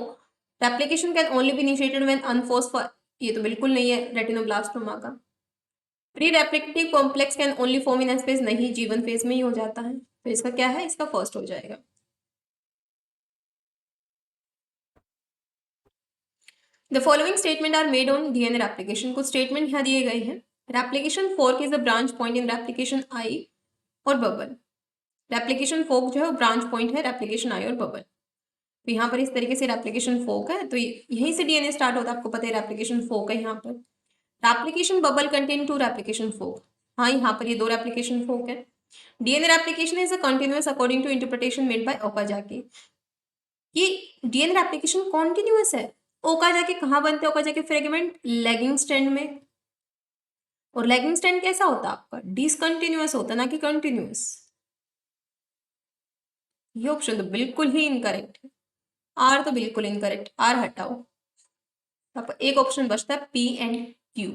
replication can only be initiated when unphosphor, ये तो बिल्कुल नहीं है रेटिनोब्लास्टोमा का। Pre replicative complex can only form in S phase, नहीं, G1 फेज में ही हो जाता है, तो इसका क्या है, इसका फर्स्ट हो जाएगा। The following statement are made on DNA replication, कुछ स्टेटमेंट यहाँ दिए गए हैं। Replication fork is the branch point in replication eye और बबल, रेप्लिकेशन फोर्क जो है वो ब्रांच पॉइंट है रेप्लिकेशन आई और बबल, तो यहाँ पर इस तरीके से रेप्लिकेशन फोर्क है, तो यहीं से डीएनए स्टार्ट होता है, आपको पता है रेप्लिकेशन फोर्क है यहाँ पर। Replication bubble contain 2 replication fork, हाँ यहाँ पर ये 2 रेप्लिकेशन फोर्क है। DNA replication is a continuous according to interpretation made by Okazaki, ये डीएनए रेप्लिकेशन कॉन्टिन्यूअस है। ओकाजाकी कहाँ बनते हैं, ओकाजाकी फ्रेगमेंट लैगिंग स्ट्रैंड में, और लैगिंग स्ट्रैंड कैसा होता है आपका, डिसकंटिन्यूअस होता है, ना कि कंटिन्यूअस। ये ऑप्शन तो बिल्कुल ही इनकरेक्ट है, आर तो बिल्कुल इनकरेक्ट, आर हटाओ, तो आपका एक ऑप्शन बचता है P एंड Q,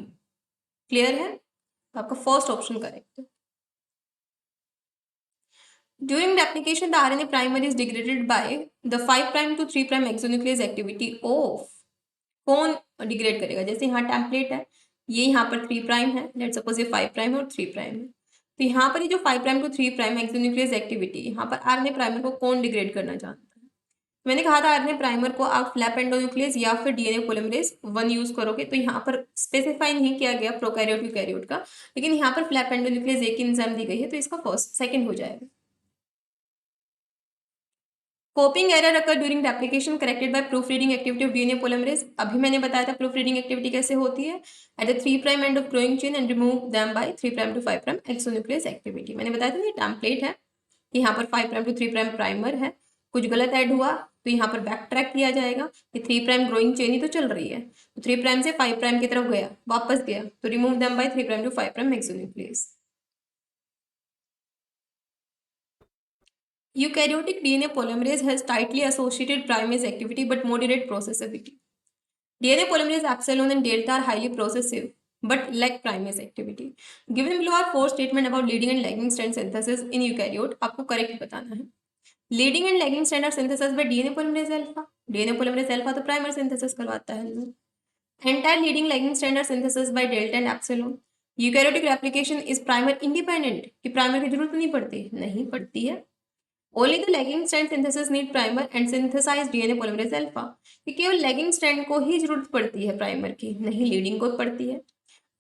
क्लियर है, तो आपका फर्स्ट ऑप्शन करेक्ट है। During replication, the RNA primer is degraded by the 5 prime to 3 prime exonuclease activity of, कौन डिग्रेड करेगा, जैसे यहाँ टेम्पलेट है, ये यहाँ पर 3 प्राइम है, लेट्स सपोज ये 5 प्राइम और 3 प्राइम है, तो यहाँ पर ये जो 5 prime to 3 prime exonuclease activity, यहाँ पर आरएनए प्राइमर को कौन डिग्रेड करना चाहता है। मैंने कहा था आरएनए प्राइमर को आप फ्लैप एंडोन्यूक्लियस या फिर डीएनए पॉलीमरेज 1 यूज करोगे, तो यहाँ पर स्पेसिफाई नहीं किया गया प्रोकैरियोट यूकैरियोट का, लेकिन यहाँ पर फ्लैप एंडोन्यूक्लियस एक एंजाइम दी गई है, तो इसका फर्स्ट सेकंड हो जाएगा। Coping error occur during replication corrected bye proof reading activity of DNA polymerase, अभी मैंने बताया था प्रूफ रीडिंग एक्टिविटी कैसे होती है, at the 3 prime end of growing chain and remove them by 3 prime to 5 prime exonuclease activity, मैंने बताया था ये टेम्पलेट है, यहाँ पर 5 प्राइम टू 3 प्राइम प्राइमर है, कुछ गलत ऐड हुआ तो यहाँ पर बैक ट्रैक किया जाएगा, ये 3 प्राइम ग्रोइंग चेन ही तो चल रही है, तो 3 प्राइम से 5 प्राइम की तरफ गया, वापस गया, तो remove them by 3 prime to 5 prime exonuclease. Eukaryotic DNA polymerase has tightly associated primase activity but moderate processivity. DNA polymerase epsilon and delta are highly processive but lack primase activity. Given below are 4 statements about leading and lagging strand synthesis in eukaryote. आपको correct बताना है. Leading and lagging strand are synthesized by DNA polymerase alpha. DNA polymerase alpha तो primer synthesis करवाता है. Entire leading lagging strand are synthesized by delta and epsilon. Eukaryotic replication is primer independent. कि primer की जरूरत नहीं पड़ती? नहीं पड़ती है. Only the lagging strand synthesis need primer and synthesize DNA polymerase alpha. कि केवल lagging strand को ही जरूरत पड़ती है प्राइमर की, नहीं लीडिंग को पड़ती है.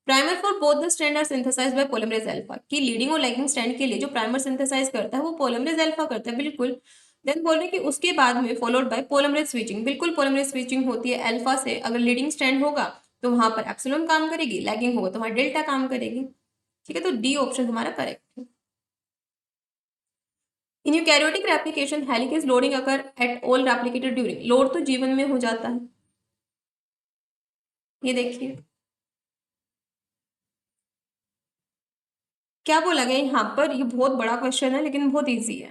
Primer for both the strand are synthesised by polymerase alpha, कि लीडिंग और लैगिंग स्ट्रैंड के लिए जो प्राइमर सिंथेसाइज करता है वो पॉलीमरेज अल्फा करता है, बिल्कुल. देन बोल रहे हैं कि उसके बाद में फॉलोड बाय पॉलीमरेज स्विचिंग, बिल्कुल पॉलीमरेज स्विचिंग होती है अल्फा से, अगर लीडिंग स्ट्रैंड होगा तो वहां पर एप्सिलॉन काम करेगी, लैगिंग होगा तो वहां डेल्टा काम करेगी. ठीक है, तो डी ऑप्शन हमारा करेक्ट है. In eukaryotic replication helicase loading occur at all replicated during, load तो जीवन में हो जाता है। ये देखिए क्या बोला गया यहाँ पर, ये बहुत बड़ा क्वेश्चन है लेकिन बहुत इजी है।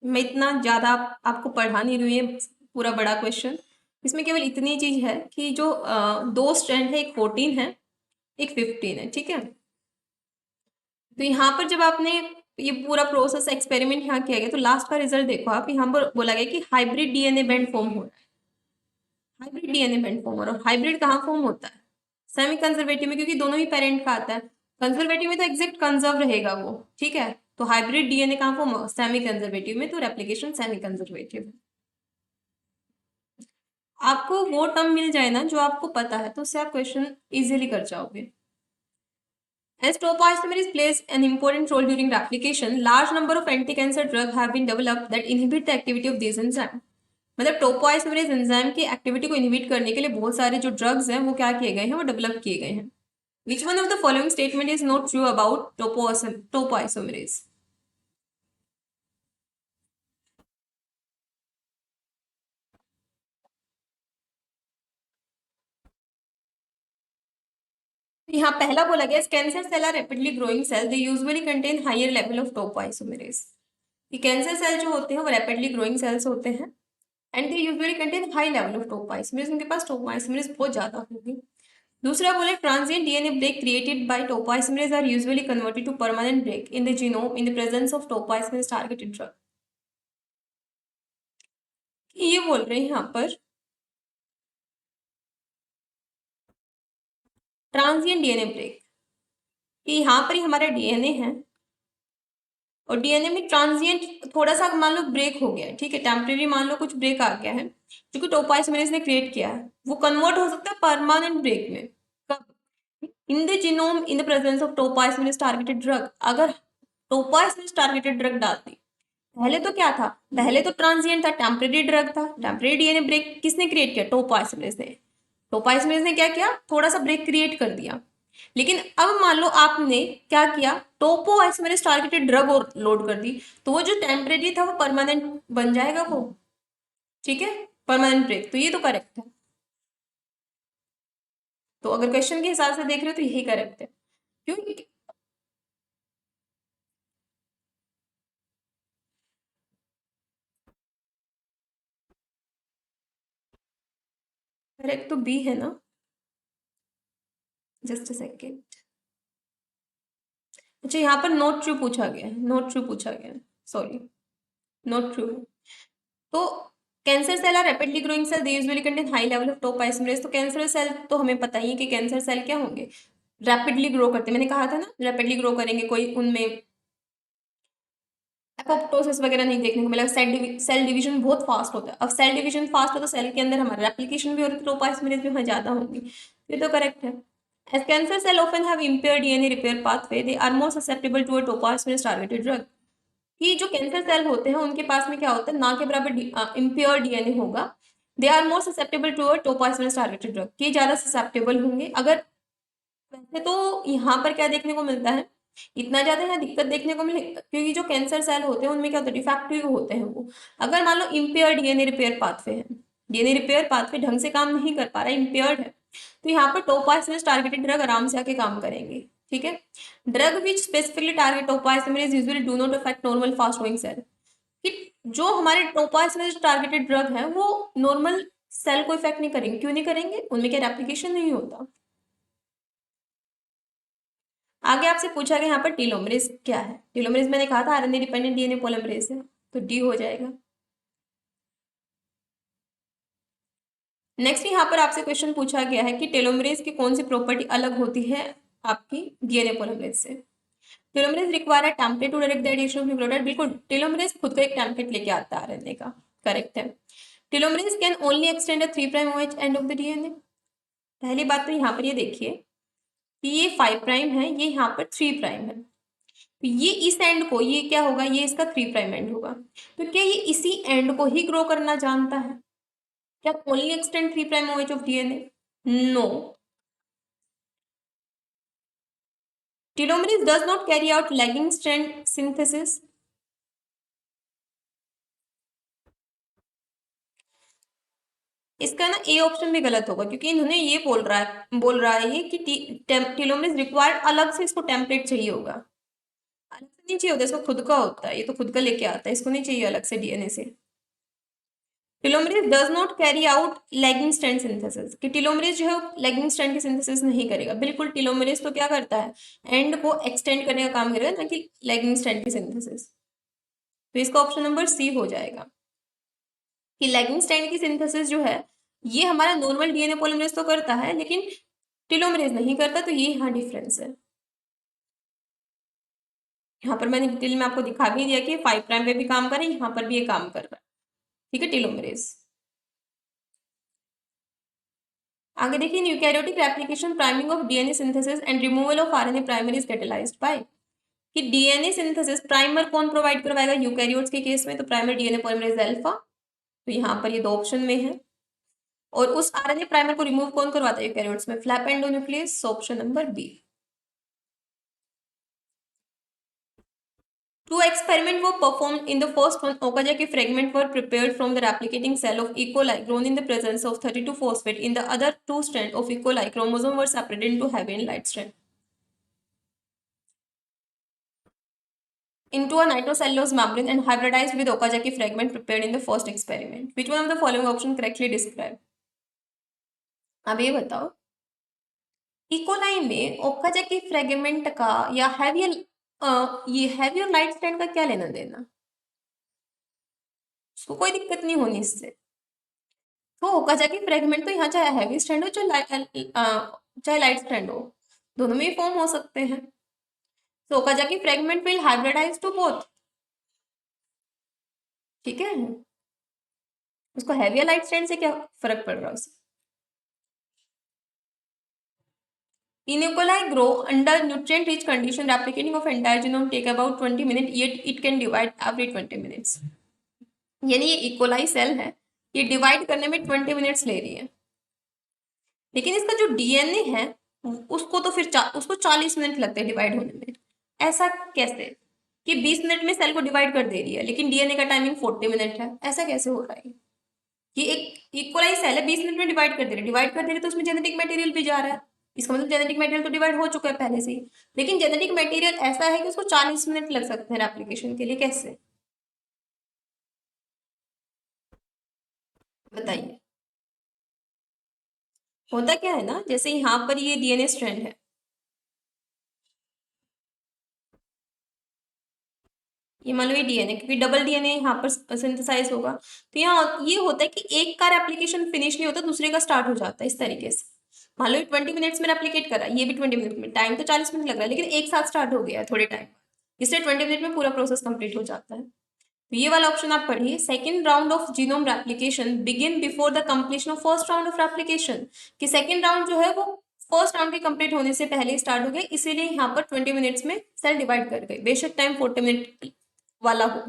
मैं इतना ज्यादा आपको पढ़ा नहीं रही है पूरा बड़ा क्वेश्चन। इसमें केवल इतनी चीज है कि जो दो स्ट्रैंड है, एक 14 है एक 15 है, ठीक है। तो यहाँ पर जब आपने ये पूरा प्रोसेस एक्सपेरिमेंट यहाँ किया गया तो लास्ट का रिजल्ट देखो आप, यहाँ पर बोला गया कि हाइब्रिड डीएनए बैंड फॉर्म हो रहा है। हाइब्रिड डीएनए बैंड फॉर्म हो रहा है, और हाइब्रिड कहाँ फॉर्म होता है? सेमी कंजर्वेटिव में, क्योंकि दोनों ही पेरेंट का आता है। कंजर्वेटिव में तो एग्जैक्ट कंजर्व रहेगा वो, ठीक है। तो हाइब्रिड डीएनए कहाँ फॉर्म होगा? सेमी कंजर्वेटिव में, तो रेप्लिकेशन सेमी कंजर्वेटिव है। आपको वो टर्म मिल जाए ना जो आपको पता है, तो उससे आप क्वेश्चन इजीली कर जाओगे। As topoisomerase plays an important role during replication, large number of anti-cancer drugs have been developed that inhibit the activity of these enzymes. मतलब टोपोइसोमरेज एंजाइम की एक्टिविटी को इनहिबिट करने के लिए बहुत सारे जो ड्रग्स हैं वो क्या किए गए हैं, वो डेवलप किए गए हैं। Which one of the following statement is not true about topoisomerase? यहाँ पहला बोला गया cancer cell are rapidly growing cell, they usually contain higher level of topoisomerase. ये कैंसर सेल जो होते हैं वो रैपिडली ग्रोइंग सेल्स होते हैं and they usually contain high level of topoisomerase, उनके पास टोपोइसोमरेज बहुत ज्यादा होगी। दूसरा बोले transient DNA break created by topoisomerase are usually converted to permanent break in the genome in the presence of topoisomerase targeted drug. ये बोल रहे हैं यहाँ पर ट्रांजिएंट डीएनए ब्रेक, कि यहाँ पर ही हमारा डीएनए है और डीएनए में ट्रांजिएंट थोड़ा सा मान लो ब्रेक हो गया है, ठीक है, टेम्परेरी मान लो कुछ ब्रेक आ गया है जो कि टोपोइसोमरेज ने क्रिएट किया है, वो कन्वर्ट हो सकता है परमानेंट ब्रेक में। कब? इन the genome in the presence of topoisomerase targeted drug. अगर टोपोइसोमरेज टारगेटेड ड्रग डालती, पहले तो क्या था, पहले तो ट्रांजिएंट था, टेम्परेरी ड्रग था, टेम्परेरी डीएनए ब्रेक किसने क्रिएट किया? टोपोइसोमरेज ने। टोपोइसोमरेज ने क्या किया? थोड़ा सा ब्रेक क्रिएट कर दिया। लेकिन अब मान लो आपने क्या किया, टोपोइसोमरेज टारगेटेड ड्रग और लोड कर दी, तो वो जो टेम्परेरी था वो परमानेंट बन जाएगा वो, ठीक है, परमानेंट ब्रेक। तो ये तो करेक्ट है। तो अगर क्वेश्चन के हिसाब से देख रहे हो तो यही करेक्ट है। क्यों? करेक्ट तो बी है ना? Just a second. अच्छा यहाँ पर नोट ट्रू पूछा गया है, नोट ट्रू पूछा गया है, सॉरी, नोट ट्रू। तो cancer cell are rapidly growing cell, they usually contain high level of topoisomerase. तो कैंसर सेल तो हमें पता ही है कि कैंसर सेल क्या होंगे, रैपिडली ग्रो करते हैं। मैंने कहा था ना रैपिडली ग्रो करेंगे, कोई उनमें एपोप्टोसिस वगैरह नहीं देखने को मिला। सेल डिवीजन बहुत फास्ट होता है। अब सेल डिवीजन फास्ट हो तो सेल के अंदर हमारा रेप्लिकेशन भी हो रही है, तो टोपोइसोमरेज भी वहाँ ज्यादा होंगी। ये तो करेक्ट है। As cancer cell often have impaired DNA repair pathway, they are more susceptible to a topoisomerase targeted drug. कि जो कैंसर सेल होते हैं उनके पास में क्या होता है, ना के बराबर इम्प्योर डीएनए होगा। They are more susceptible to a topoisomerase targeted drug, कि ज्यादा ससेप्टेबल होंगे। अगर वैसे तो यहाँ पर क्या देखने को मिलता है, इतना ज्यादा यहाँ दिक्कत देखने को मिले, क्योंकि जो कैंसर सेल होते हैं उनमें क्या होता है, डिफेक्टिव होते हैं वो। अगर मान लो इम्पेयर डीएनए रिपेयर पाथवे है, डीएनए रिपेयर पाथवे ढंग से काम नहीं कर पा रहा है, इम्पेयर्ड है, तो यहाँ पर टोपोइसोमरेज टारगेटेड ड्रग आराम से आके काम करेंगे, ठीक है। Drug which specifically target topoisomerase usually do not affect normal fast growing cell. कि जो हमारे टोपोइसोमरेज टारगेटेड ड्रग है वो नॉर्मल सेल को इफेक्ट नहीं करेंगे। क्यों नहीं करेंगे? उनमें क्या रेप्लिकेशन नहीं होता। आगे आपसे पूछा गया यहाँ पर टीलोमरेज क्या है। टीलोमरेज मैंने कहा था आरएनए डिपेंडेंट डीएनए पॉलीमरेज है, तो डी हो जाएगा। नेक्स्ट यहाँ पर आपसे क्वेश्चन पूछा गया है कि टेलोमरेज की कौन सी प्रॉपर्टी अलग होती है आपकी डीएनए पॉलीमरेज से। Telomerase require template to direct the addition of nucleotide. बिल्कुल, टेलोमरेज खुद का एक टेम्पलेट लेके आता है आरएनए का, करेक्ट है। Telomerase can only extend a 3' OH end of the DNA. पहली बात तो यहाँ पर ये देखिए कि ये 5' है, ये यहाँ पर 3' है, तो ये इस एंड को, ये क्या होगा, ये इसका 3' एंड होगा। तो क्या ये इसी एंड को ही ग्रो करना जानता है? क्या only extend 3' OH of DNA? No. Telomerase does not carry out lagging strand synthesis. इसका ना ए ऑप्शन भी गलत होगा, क्योंकि इन्होंने ये बोल रहा है ये कि टीलोमरेज रिक्वायर्ड अलग से इसको टेम्पलेट चाहिए होगा। अलग से नहीं चाहिए होता, इसको खुद का होता है, ये तो खुद का लेके आता है, इसको नहीं चाहिए अलग से डीएनए से। Telomerase does not carry out lagging strand synthesis, कि टीलोमरेज जो है लैगिंग स्ट्रैंड की सिंथेसिस नहीं करेगा। बिल्कुल, टीलोमरेज तो क्या करता है, एंड को एक्सटेंड करने का काम करेगा, ना कि लैगिंग स्ट्रैंड की सिंथेसिस। तो इसका ऑप्शन नंबर सी हो जाएगा कि लैगिंग स्ट्रैंड की सिंथेसिस जो है ये हमारा नॉर्मल डीएनए पॉलीमरेज तो करता है, लेकिन टीलोमरेज नहीं करता, तो ये यहाँ डिफरेंस है। यहाँ पर मैंने डिटेल में आपको दिखा भी दिया कि 5 प्राइम पे भी काम कर रहा है, यहाँ पर भी ये काम कर रहा है। ठीक है, टीलोमरेज। आगे देखिए, eukaryotic replication priming of DNA synthesis and removal of RNA primer is catalysed by, कि डीएनए सिंथेसिस प्राइमर कौन प्रोवाइड करवाएगा यूकैरियोट्स के केस में, तो प्राइमर डीएनए पॉलीमरेज अल्फा। तो यहाँ पर ये दो ऑप्शन में है। और उस आरएनए प्राइमर को रिमूव कौन करवाता है यूकैरियोट्स में, flap endonuclease, option number B. Two experiments were performed. In the first one, Okazaki fragments were prepared from the replicating cell of E. coli grown in the presence of 32-phosphate. In the other two strands of E. coli, chromosomes were separated into heavy and light strand into a nitrocellulose membrane and hybridized with Okazaki fragment prepared in the first experiment. Which one of the following options correctly described? अब ये बताओ, E coli में Okazaki fragment का या heavy ये heavy और light strand का क्या लेना देना, उसको कोई दिक्कत नहीं होनी इससे। तो ओकाजाकी फ्रेगमेंट तो यहाँ चाहे हैवी स्ट्रैंड हो चाहे लाइट स्ट्रैंड हो, दोनों में ही फॉर्म हो सकते हैं। तो Okazaki fragment will hybridise to both. ठीक है, उसको हैवी या लाइट स्ट्रैंड से क्या फर्क पड़ रहा है उससे। In E. coli grow under nutrient rich condition, replicating of entire genome take about 20 minutes, yet it can divide every 20 minutes. यानी ये इकोलाई सेल है, ये डिवाइड करने में 20 मिनट्स ले रही है, लेकिन इसका जो डीएनए है उसको तो फिर उसको 40 मिनट लगते हैं डिवाइड होने में। ऐसा कैसे कि 20 मिनट में सेल को डिवाइड कर दे रही है, लेकिन डीएनए का टाइमिंग 40 मिनट है, ऐसा कैसे हो रहा है कि एक इक्वलाइज सेल है 20 मिनट में डिवाइड कर दे रही है, तो उसमें जेनेटिक मटेरियल भी जा रहा है, इसका मतलब जेनेटिक मटेरियल तो डिवाइड हो चुका है पहले से ही, लेकिन जेनेटिक मटेरियल ऐसा है कि उसको 40 मिनट लग सकते हैं एप्लीकेशन के लिए। कैसे बताइए। होता क्या है ना, जैसे यहाँ पर ये डीएनए स्ट्रैंड है, ये मान लो ये डीएनए, क्योंकि डबल डीएनए यहाँ पर सिंथेसाइज होगा, तो यहाँ ये होता है कि एक का रेप्लिकेशन फिनिश नहीं होता, दूसरे का स्टार्ट हो जाता है इस तरीके से। मान लो ये 20 मिनट्स में रेप्लिकेट करा, ये भी 20 मिनट में, टाइम तो 40 मिनट लग रहा है, लेकिन एक साथ स्टार्ट हो गया है थोड़े टाइम, इसलिए 20 मिनट में पूरा प्रोसेस कंप्लीट हो जाता है। तो ये वाला ऑप्शन आप पढ़िए, second round of genome replication begin before the completion of first round of replication, कि सेकंड राउंड जो है वो फर्स्ट राउंड के कंप्लीट होने से पहले स्टार्ट हो गया, इसीलिए यहाँ पर 20 मिनट्स में सेल डिवाइड कर गए, बेशक टाइम 40 मिनट वाला हो।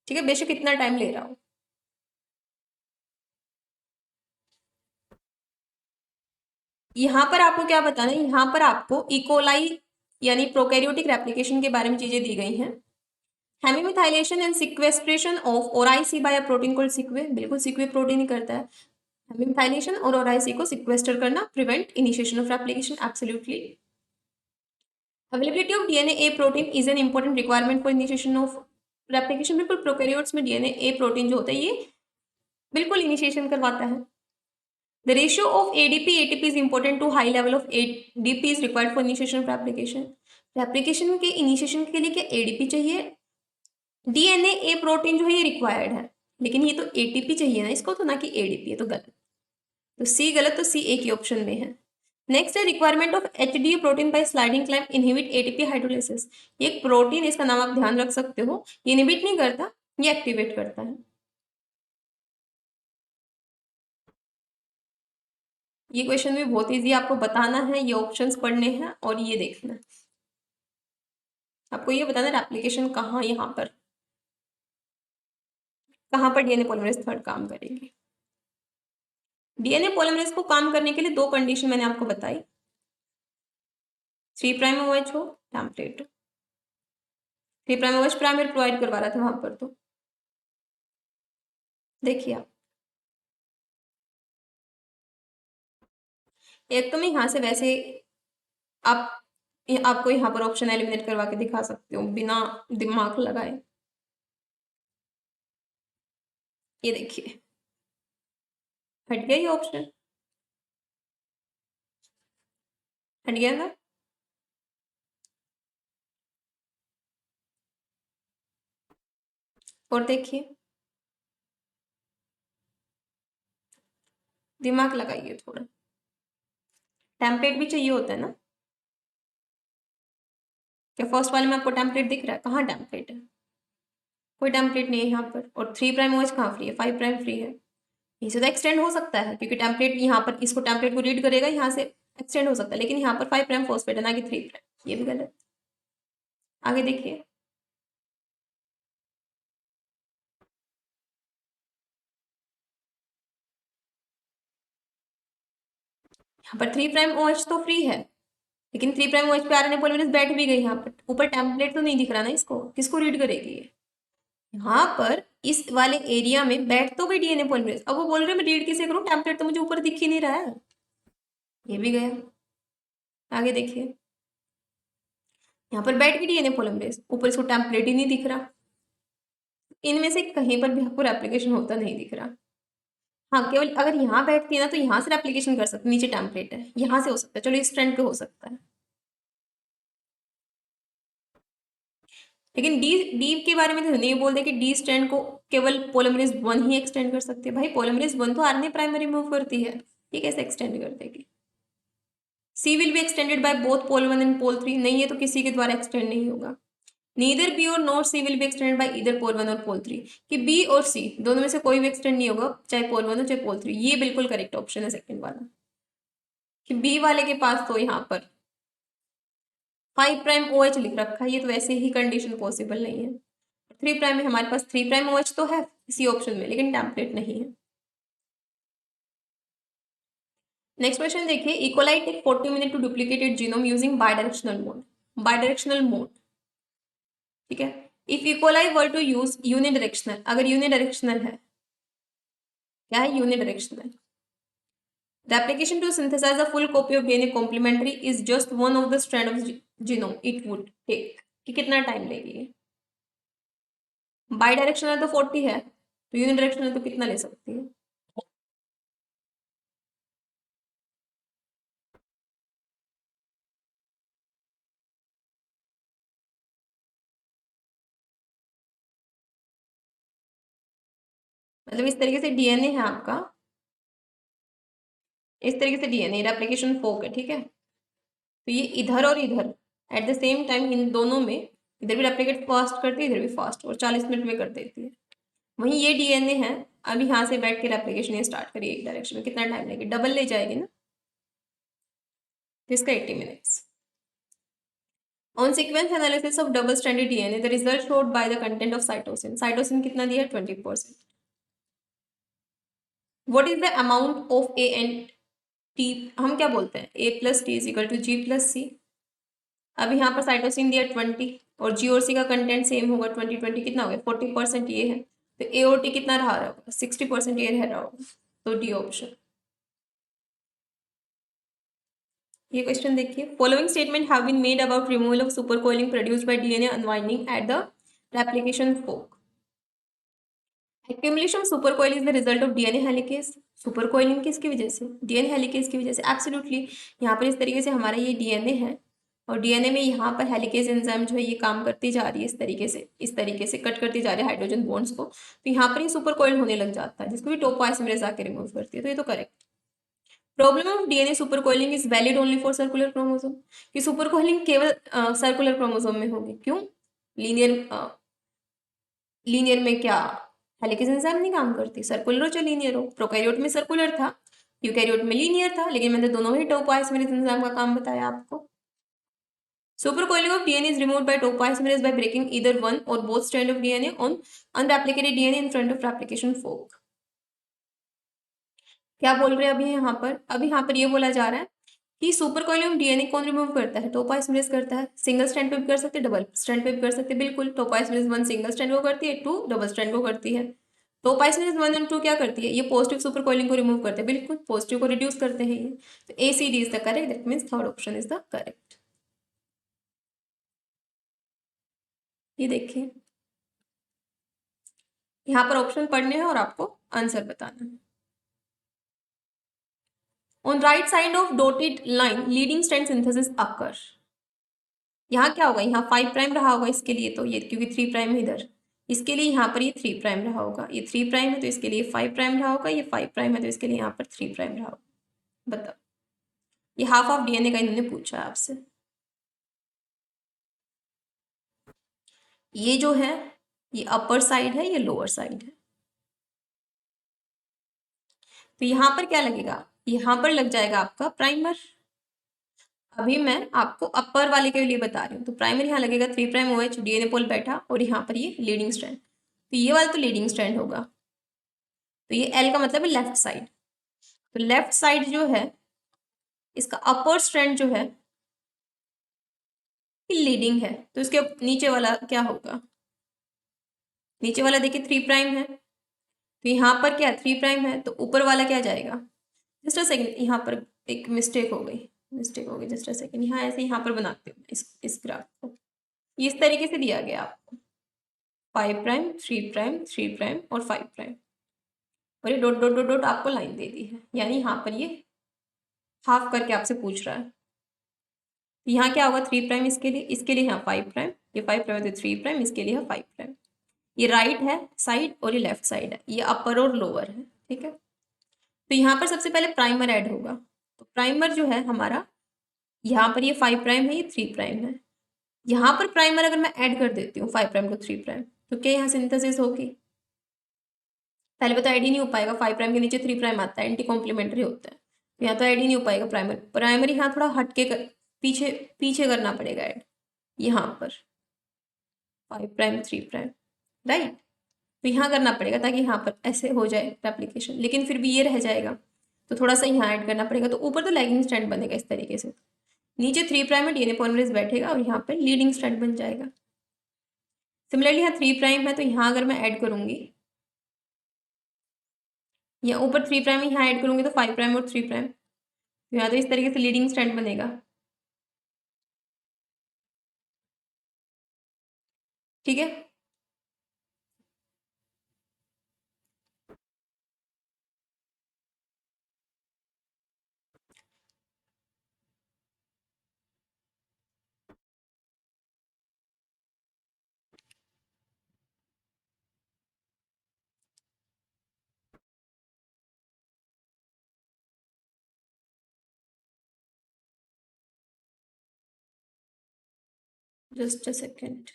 ठीक है, बेशक इतना टाइम ले रहा हो। यहाँ पर आपको क्या बताना है, यहाँ पर आपको इकोलाई यानी प्रोकैरियोटिक रेप्लिकेशन के बारे में चीजें दी गई हैं। Hemimethylation and sequestration of oriC by a protein called seqA, बिल्कुल सिक्वे प्रोटीन ही करता है हेमीमिथाइलेशन और ओराइसी को सिक्वेस्टर करना, prevent initiation of replication, absolutely. Availability of DNA A protein is an important requirement for initiation of replication, बिल्कुल प्रोकैरियोट्स में DNA ए protein जो होता है ये बिल्कुल इनिशिएशन करवाता है। The ratio of ADP ATP is important to high level of ADP is required for initiation of replication. Replication के इनिशिएशन के लिए क्या एडीपी चाहिए, डीएनए ए प्रोटीन जो है ये रिक्वायर्ड है, लेकिन ये तो एटीपी चाहिए ना इसको, तो ना कि एडीपी, है तो गलत। तो सी गलत, तो सी एक ही ऑप्शन में है। नेक्स्ट है requirement of HD protein bye sliding clamp inhibit ATP hydrolysis. ये एक प्रोटीन, इसका नाम आप ध्यान रख सकते हो, ये इनहिबिट नहीं करता, ये एक्टिवेट करता है। ये क्वेश्चन भी बहुत इजी, आपको बताना है, ये ऑप्शंस पढ़ने हैं और ये देखना है, आपको ये बताना है एप्लीकेशन कहाँ, कहाँ पर डीएनए पॉलीमरेज थर्ड काम करेंगे। डीएनए पॉलीमरेज को काम करने के लिए दो कंडीशन मैंने आपको बताई। 3 प्राइम OH हो template, 3 prime OH primer provide करवा रहा था वहां पर। तो देखिए आप, एक तो मैं यहाँ से वैसे आप आपको यहाँ पर ऑप्शन एलिमिनेट करवा के दिखा सकती हूँ बिना दिमाग लगाए। ये देखिए हट गया ये ऑप्शन, हट गया ना। और देखिए दिमाग लगाइए थोड़ा, टेम्पलेट भी चाहिए होता है ना। क्या फर्स्ट वाले में आपको टेम्पलेट दिख रहा है? कहाँ टेम्पलेट है? कोई टेम्पलेट नहीं है यहाँ पर। और 3 प्राइम OH कहाँ फ्री है? 5 प्राइम फ्री है। इसे तो एक्सटेंड हो सकता है क्योंकि टेम्पलेट यहाँ पर इसको टेम्पलेट को रीड करेगा, यहाँ से एक्सटेंड हो सकता है, लेकिन यहाँ पर 5 प्राइम फॉस्फेट है ना कि 3 प्राइम, ये भी गलत। आगे देखिए, यहाँ पर 3 प्राइम OH तो फ्री है, लेकिन 3 प्राइम OH पे RNA पॉलीमरेज बैठ भी गई यहाँ पर, ऊपर टेम्पलेट तो नहीं दिख रहा ना, इसको किसको रीड करेगी ये? यहाँ पर इस वाले एरिया में बैठ तो गई DNA पॉलीमरेज, अब वो बोल रहे मैं रीड किसे करूँ, टेम्पलेट तो मुझे ऊपर दिख ही नहीं रहा है। ये भी गया। आगे देखिए, यहाँ पर बैठ गई DNA पॉलीमरेज, ऊपर इसको टेम्पलेट ही नहीं दिख रहा। इनमें से कहीं पर भी आपको रेप्लिकेशन होता नहीं दिख रहा। हाँ, केवल अगर यहाँ बैठती है ना तो यहाँ से रेप्लिकेशन कर सकते, नीचे टेम्पलेट है, यहाँ से हो सकता है, चलो इस ट्रेंड पे हो सकता है। लेकिन डी डी के बारे में तो नहीं बोलते कि डी स्ट्रैंड को केवल पोलिमरेज 1 ही एक्सटेंड कर सकती है। भाई पोलिमरेज 1 तो आरएनए प्राइमर रिमूव करती है, ये कैसे एक्सटेंड कर देगी? C will be extended by both pol 1 and pol 3, नहीं है तो किसी के द्वारा एक्सटेंड नहीं होगा। नीदर बी और not C will be extended by either pol 1 और पोल 3, कि बी और सी दोनों में से कोई भी एक्सटेंड नहीं होगा, चाहे पोल 1 हो चाहे पोल 3। ये बिल्कुल करेक्ट ऑप्शन है सेकंड वाला, कि बी वाले के पास तो यहाँ पर 5 प्राइम OH लिख रखा है, ये तो वैसे ही कंडीशन पॉसिबल नहीं है। 3 प्राइम में हमारे पास 3 प्राइम OH तो है इसी ऑप्शन में, लेकिन टेम्पलेट नहीं है। नेक्स्ट क्वेश्चन देखिए, E coli take 40 minute to duplicated genome using bidirectional mode. Bidirectional mode, ठीक है। If E coli were to use unidirectional, अगर यूनिडायरेक्शनल है, क्या है unidirectional? The application to synthesize a full copy of DNA complementary is just one of the strand of genome it would take, कि कितना time लेगी ये? बाई डायरेक्शनल तो 40 है, तो यूनिडायरेक्शनल तो कितना ले सकती है? मतलब इस तरीके से डीएनए है आपका, इस तरीके से डीएनए रेप्लिकेशन फोक है, ठीक है। तो ये इधर और इधर एट द सेम टाइम, इन दोनों में इधर भी रेप्लिकेट फास्ट करती है, इधर भी फास्ट, और 40 मिनट में कर देती है। वहीं ये डीएनए है, अब यहाँ से बैठ के रेप्लिकेशन ये स्टार्ट करिए एक डायरेक्शन में, कितना टाइम लगेगा? डबल ले जाएगी ना, इसका 80 minutes. On sequence analysis of double stranded DNA the result showed by the content of cytosine, cytosine कितना दिया है? 20%। What is the amount of A and T? हम क्या बोलते हैं, A plus T is equal to G plus C. अब यहाँ पर साइटोसिन दिया 20 और जी और सी का कंटेंट सेम होगा, 20 कितना हो गया? 40% ये है, तो ए और टी कितना रहा होगा? 60% ये रह रहा होगा, तो डी ऑप्शन। ये क्वेश्चन देखिए, following statement have been made about removal of super coiling produced by DNA unwinding at the replication fork. Accumulation of super coil is the result of DNA helicase. Super coiling किसकी वजह से? DNA helicase की वजह से, absolutely. यहाँ पर इस तरीके से हमारा ये डीएनए है, और डीएनए में यहाँ पर हेलिकेज एंजाइम जो है ये काम करती जा रही है, इस तरीके से कट करती जा रही है हाइड्रोजन बॉन्ड्स को, तो यहाँ पर ये सुपर कोइल होने लग जाता है, जिसको भी टोपोआइसोमेरेज आके रिमूव करती है, तो ये तो correct. Problem of DNA super coiling is valid only for circular chromosome, कि सुपर कोइलिंग केवल सर्कुलर क्रोमोसोम में होगी। क्यों? लीनियर लीनियर में क्या हेलिकेज एंजाइम नहीं काम करती? सर्कुलर हो चाहे लीनियर हो, प्रोकैरियोट में सर्कुलर था, यूकैरियोट में लीनियर था, लेकिन मैंने दोनों ही टोपोआइसोमेरेज एंजाइम का काम बताया आपको। Super coiling of DNA is removed by topoisomerase by breaking either one और both strand of DNA on unreplicated DNA in front of replication fork. क्या बोल रहे हैं अभी यहाँ पर? अभी यहाँ पर ये बोला जा रहा है कि सुपर कॉइलियम डीएनए कौन रिमूव करता है? टोपोइसोमेरेज करता है। सिंगल स्ट्रैंड पे भी कर सकते हैं, डबल स्ट्रैंड पे भी कर सकते हैं। बिल्कुल, टोपोइसोमेरेज 1 सिंगल स्ट्रैंड को करती है, 2 डबल स्ट्रैंड को करती है। टोपोइसोमेरेज 1 एंड 2 क्या करती है? ये पॉजिटिव सुपर कॉइलिंग को रिमूव करते हैं। बिल्कुल, पॉजिटिव को रिड्यूस करते हैं ये। तो A C D is the correct, that means third option is the correct. ये देखिए, यहाँ पर ऑप्शन पढ़ने हैं और आपको आंसर बताना है। On right side of dotted line leading strand synthesis occur. यहाँ क्या होगा? यहाँ 5 प्राइम रहा होगा इसके लिए, तो ये क्योंकि 3 प्राइम है इधर, इसके लिए यहाँ पर ये 3 प्राइम रहा होगा। ये 3 प्राइम है तो इसके लिए 5 प्राइम रहा होगा। ये 5 प्राइम है तो इसके लिए यहाँ पर 3 प्राइम रहा होगा। बताओ, ये हाफ ऑफ डीएनए का इन्होंने पूछा है आपसे। ये जो है ये अपर साइड है, ये लोअर साइड है। तो यहाँ पर क्या लगेगा? यहाँ पर लग जाएगा आपका प्राइमर। अभी मैं आपको अपर वाले के लिए बता रही हूँ। तो प्राइमर यहाँ लगेगा 3 प्राइम OH, डीएनए पोल बैठा और यहाँ पर ये लीडिंग स्ट्रैंड। तो ये वाला तो लीडिंग स्ट्रैंड होगा। तो ये एल का मतलब है लेफ्ट साइड। तो लेफ्ट साइड जो है इसका अपर स्ट्रैंड जो है लीडिंग है। तो इसके नीचे वाला क्या होगा? नीचे वाला देखिए 3 प्राइम है, तो यहाँ पर क्या 3 प्राइम है, तो ऊपर वाला क्या जाएगा? जस्ट अ सेकेंड, यहाँ पर एक मिस्टेक हो गई जस्ट अ सेकेंड। यहाँ ऐसे यहाँ पर बनाते हो इस ग्राफ को। इस तरीके से दिया गया आपको 5 प्राइम 3 प्राइम 3 प्राइम और 5 प्राइम, और ये डॉट डॉट डॉट डॉट आपको लाइन दे दी है, यानी यहाँ पर ये हाफ करके आपसे पूछ रहा है। यहाँ क्या होगा? 3 प्राइम इसके लिए यहाँ 5 प्राइम, ये 5 प्राइम है तो 3 प्राइम, इसके लिए 5 प्राइम। ये राइट है साइड और ये लेफ्ट साइड है, ये अपर और लोअर है। ठीक है, तो यहाँ पर सबसे पहले प्राइमर ऐड होगा। तो प्राइमर जो है हमारा, यहाँ पर ये 5 प्राइम है, ये 3 प्राइम है। यहाँ पर प्राइमर अगर मैं ऐड कर देती हूँ 5 प्राइम को 3 प्राइम, तो क्या यहाँ सिंथेसिस होगी? पहले तो ऐड ही नहीं हो पाएगा। 5 प्राइम के नीचे 3 प्राइम आता है, एंटी कॉम्प्लीमेंट्री होता है, तो यहाँ तो ऐड ही नहीं हो पाएगा प्राइमर। प्राइमर यहाँ थोड़ा हटके पीछे पीछे करना पड़ेगा ऐड, यहाँ पर 5 प्राइम 3 प्राइम, राइट। तो यहाँ करना पड़ेगा ताकि यहाँ पर ऐसे हो जाए रेप्लिकेशन, लेकिन फिर भी ये रह जाएगा, तो थोड़ा सा यहाँ ऐड करना पड़ेगा। तो ऊपर तो लैगिंग स्ट्रैंड बनेगा इस तरीके से, नीचे 3 प्राइम में डीएनए पॉलीमरेज बैठेगा और यहाँ पर लीडिंग स्ट्रैंड बन जाएगा। सिमिलरली यहाँ 3 प्राइम है, तो यहाँ अगर मैं ऐड करूंगी, या ऊपर 3 प्राइम यहाँ ऐड करूंगी तो 5 प्राइम और 3 प्राइम, तो यहाँ तो इस तरीके से लीडिंग स्ट्रैंड बनेगा। ठीक है, जस्ट अ सेकेंड।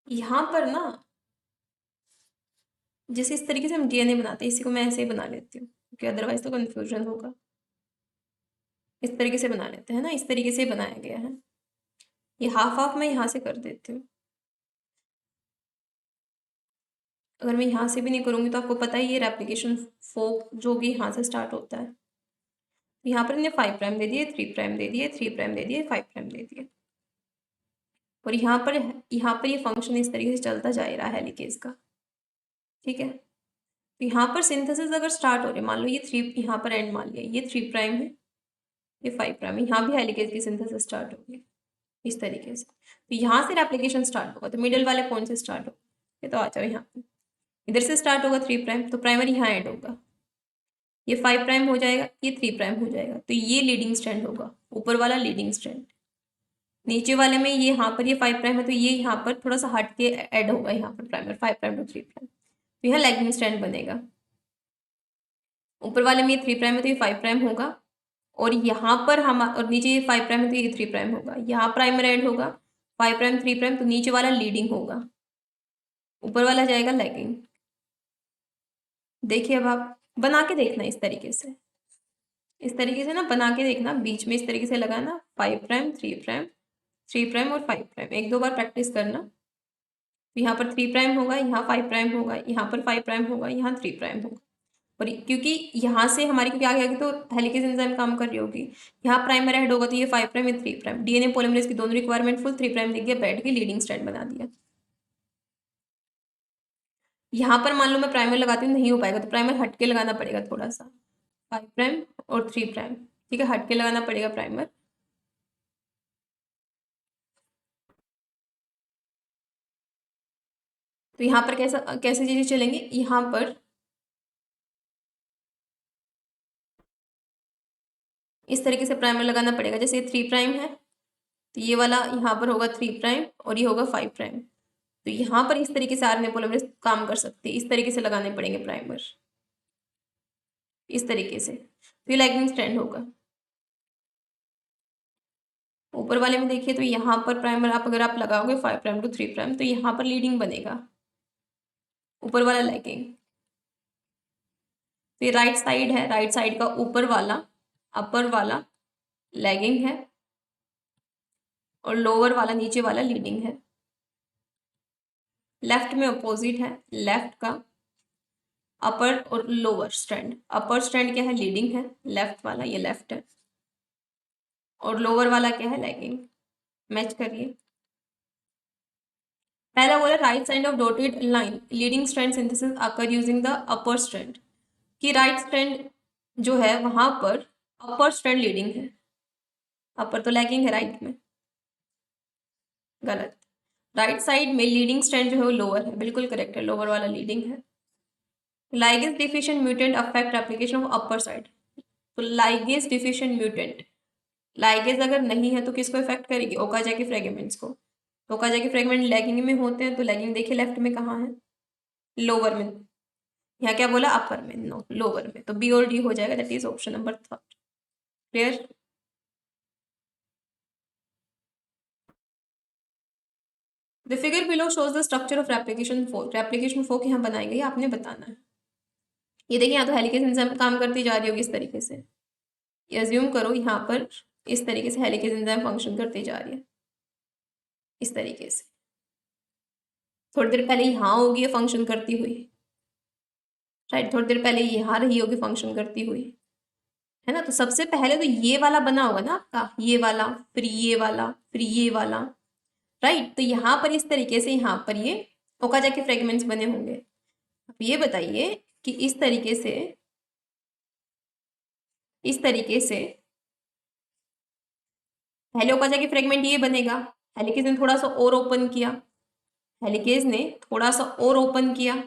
यहाँ पर ना जैसे इस तरीके से हम डीएनए बनाते हैं, इसी को मैं ऐसे ही बना लेती हूँ क्योंकि अदरवाइज तो कन्फ्यूजन होगा। इस तरीके से बना लेते हैं ना, इस तरीके से बनाया गया है। ये हाफ हाफ मैं यहाँ से कर देती हूँ। अगर मैं यहाँ से भी नहीं करूँगी तो आपको पता ही ये रेप्लिकेशन फोक जो भी यहाँ से स्टार्ट होता है। यहाँ पर इन्हें 5 प्राइम दे दिए, 3 प्राइम दे दिए, 3 प्राइम दे दिए, 5 प्राइम दे दिए, और यहाँ पर ये फंक्शन इस तरीके से चलता जा रहा है हेलिकेज का। ठीक है, तो यहाँ पर सिंथेसिस अगर स्टार्ट हो रही है, मान लो ये 3 यहाँ पर एंड मान लिया, ये 3 प्राइम है, ये 5 प्राइम है, यहाँ भी हेलिकेज की सिंथेसिस स्टार्ट होगी इस तरीके से। तो यहाँ से रेप्लिकेशन स्टार्ट होगा, तो मिडिल वाले पॉइंट से स्टार्ट होगा। ये तो आ जाओ यहाँ पे, इधर से स्टार्ट होगा 3 प्राइम, तो प्राइमर यहाँ ऐड होगा, ये 5 प्राइम हो जाएगा, ये 3 प्राइम हो जाएगा, तो ये लीडिंग स्ट्रैंड होगा, ऊपर वाला लीडिंग स्ट्रैंड। नीचे वाले में ये यहाँ पर ये 5 प्राइम है, तो ये यहाँ पर थोड़ा सा हट के ऐड होगा, यहाँ पर प्राइमर 5 प्राइम टू 3 प्राइम, तो यहाँ लैगिंग स्ट्रैंड बनेगा। ऊपर वाले में ये 3 प्राइम है तो ये 5 प्राइम होगा, और यहाँ पर हम, और नीचे ये 5 प्राइम है तो ये 3 प्राइम होगा, यहाँ प्राइमर ऐड होगा 5 प्राइम 3 प्राइम, तो नीचे वाला लीडिंग होगा, ऊपर वाला जाएगा लैगिंग। देखिए अब आप बना के देखना इस तरीके से, इस तरीके से ना बना के देखना, बीच में इस तरीके से लगाना 5 प्राइम 3 प्राइम 3' और 5'। एक दो बार प्रैक्टिस करना। तो यहाँ पर 3' होगा, यहाँ 5' होगा, यहाँ पर 5' होगा, यहाँ 3' होगा। और क्योंकि यहाँ से हमारी क्योंकि आगे आगे तो हेलिकेज एंजाइम काम कर रही होगी, यहाँ प्राइमर ऐड होगा तो ये 5' ये 3'। डीएनए पॉलीमरेज की दोनों रिक्वायरमेंट फुल, 3' लिख दिया, बैठ के लीडिंग स्ट्रैंड बना दिया। यहाँ पर मान लो मैं प्राइमर लगाती हूँ, नहीं हो पाएगा तो प्राइमर हट के लगाना पड़ेगा थोड़ा सा, 5' और 3'। ठीक है, हट के लगाना पड़ेगा प्राइमर। तो यहाँ पर कैसा कैसे चीजें चलेंगी, यहाँ पर इस तरीके से प्राइमर लगाना पड़ेगा। जैसे ये 3' है तो ये वाला यहाँ पर होगा 3' और ये होगा 5'। तो यहाँ पर इस तरीके से आरएनए पॉलीमरेज काम कर सकते हैं, इस तरीके से लगाने पड़ेंगे प्राइमर, इस तरीके से। तो ये लैगिंग स्ट्रैंड होगा। ऊपर वाले में देखिए तो यहाँ पर प्राइमर आप अगर आप लगाओगे 5' टू 3' तो यहाँ पर लीडिंग बनेगा, ऊपर वाला लैगिंग। तो ये राइट साइड है, राइट साइड का ऊपर वाला, अपर वाला लैगिंग है और लोअर वाला, नीचे वाला लीडिंग है। लेफ्ट में अपोजिट है, लेफ्ट का अपर और लोअर स्ट्रैंड। अपर स्ट्रैंड क्या है, लीडिंग है, लेफ्ट वाला ये लेफ्ट है, और लोअर वाला क्या है, लैगिंग। मैच करिए। पहला बोला right side of dotted line leading strand synthesis आकर यूजिंग द अपर स्ट्रैंड, कि राइट स्ट्रैंड जो है वहां पर अपर स्ट्रैंड लीडिंग है, अपर तो लैगिंग है राइट में, गलत। राइट साइड में लीडिंग स्ट्रैंड जो है वो लोअर है, बिल्कुल करेक्ट है, लोअर वाला लीडिंग है। Ligase deficient mutant affect application of upper side. तो लाइगेज डिफिशिएंट म्यूटेंट, लाइगेज अगर नहीं है तो किसको इफेक्ट करेगी, ओकाजाकी फ्रेगमेंट्स को। तो ओकाजाकी फ्रेगमेंट लैगिंग में होते हैं, तो लैगिंग देखिए लेफ्ट में कहाँ है, लोअर में। यहाँ क्या बोला, अपर में, नो लोअर में। तो बी और डी हो जाएगा, that is option number 3। Clear. The figure below shows the structure of replication fork. Replication fork यहाँ बनाएंगे, आपने बताना है। ये देखिए यहाँ तो हेलिकेज एंजाइम काम करती जा रही होगी इस तरीके से, ये अज्यूम करो यहाँ पर इस तरीके से हेलिकेज एंजाइम फंक्शन करती जा रही है, इस तरीके से। थोड़ी देर पहले यहाँ होगी ये फंक्शन करती हुई, राइट, थोड़ी देर पहले यहाँ रही होगी फंक्शन करती हुई, है ना। तो सबसे पहले तो ये वाला बना होगा ना आपका, ये वाला, फिर ये वाला, फिर ये वाला, राइट। तो यहाँ पर इस तरीके से यहाँ पर ये ओकाजाकी फ्रेगमेंट्स बने होंगे। अब ये बताइए कि इस तरीके से, इस तरीके से पहले ओकाजाकी फ्रेगमेंट ये बनेगा, हेलिकेज ने थोड़ा सा और ओपन किया, हेलिकेज ने थोड़ा सा और ओपन किया,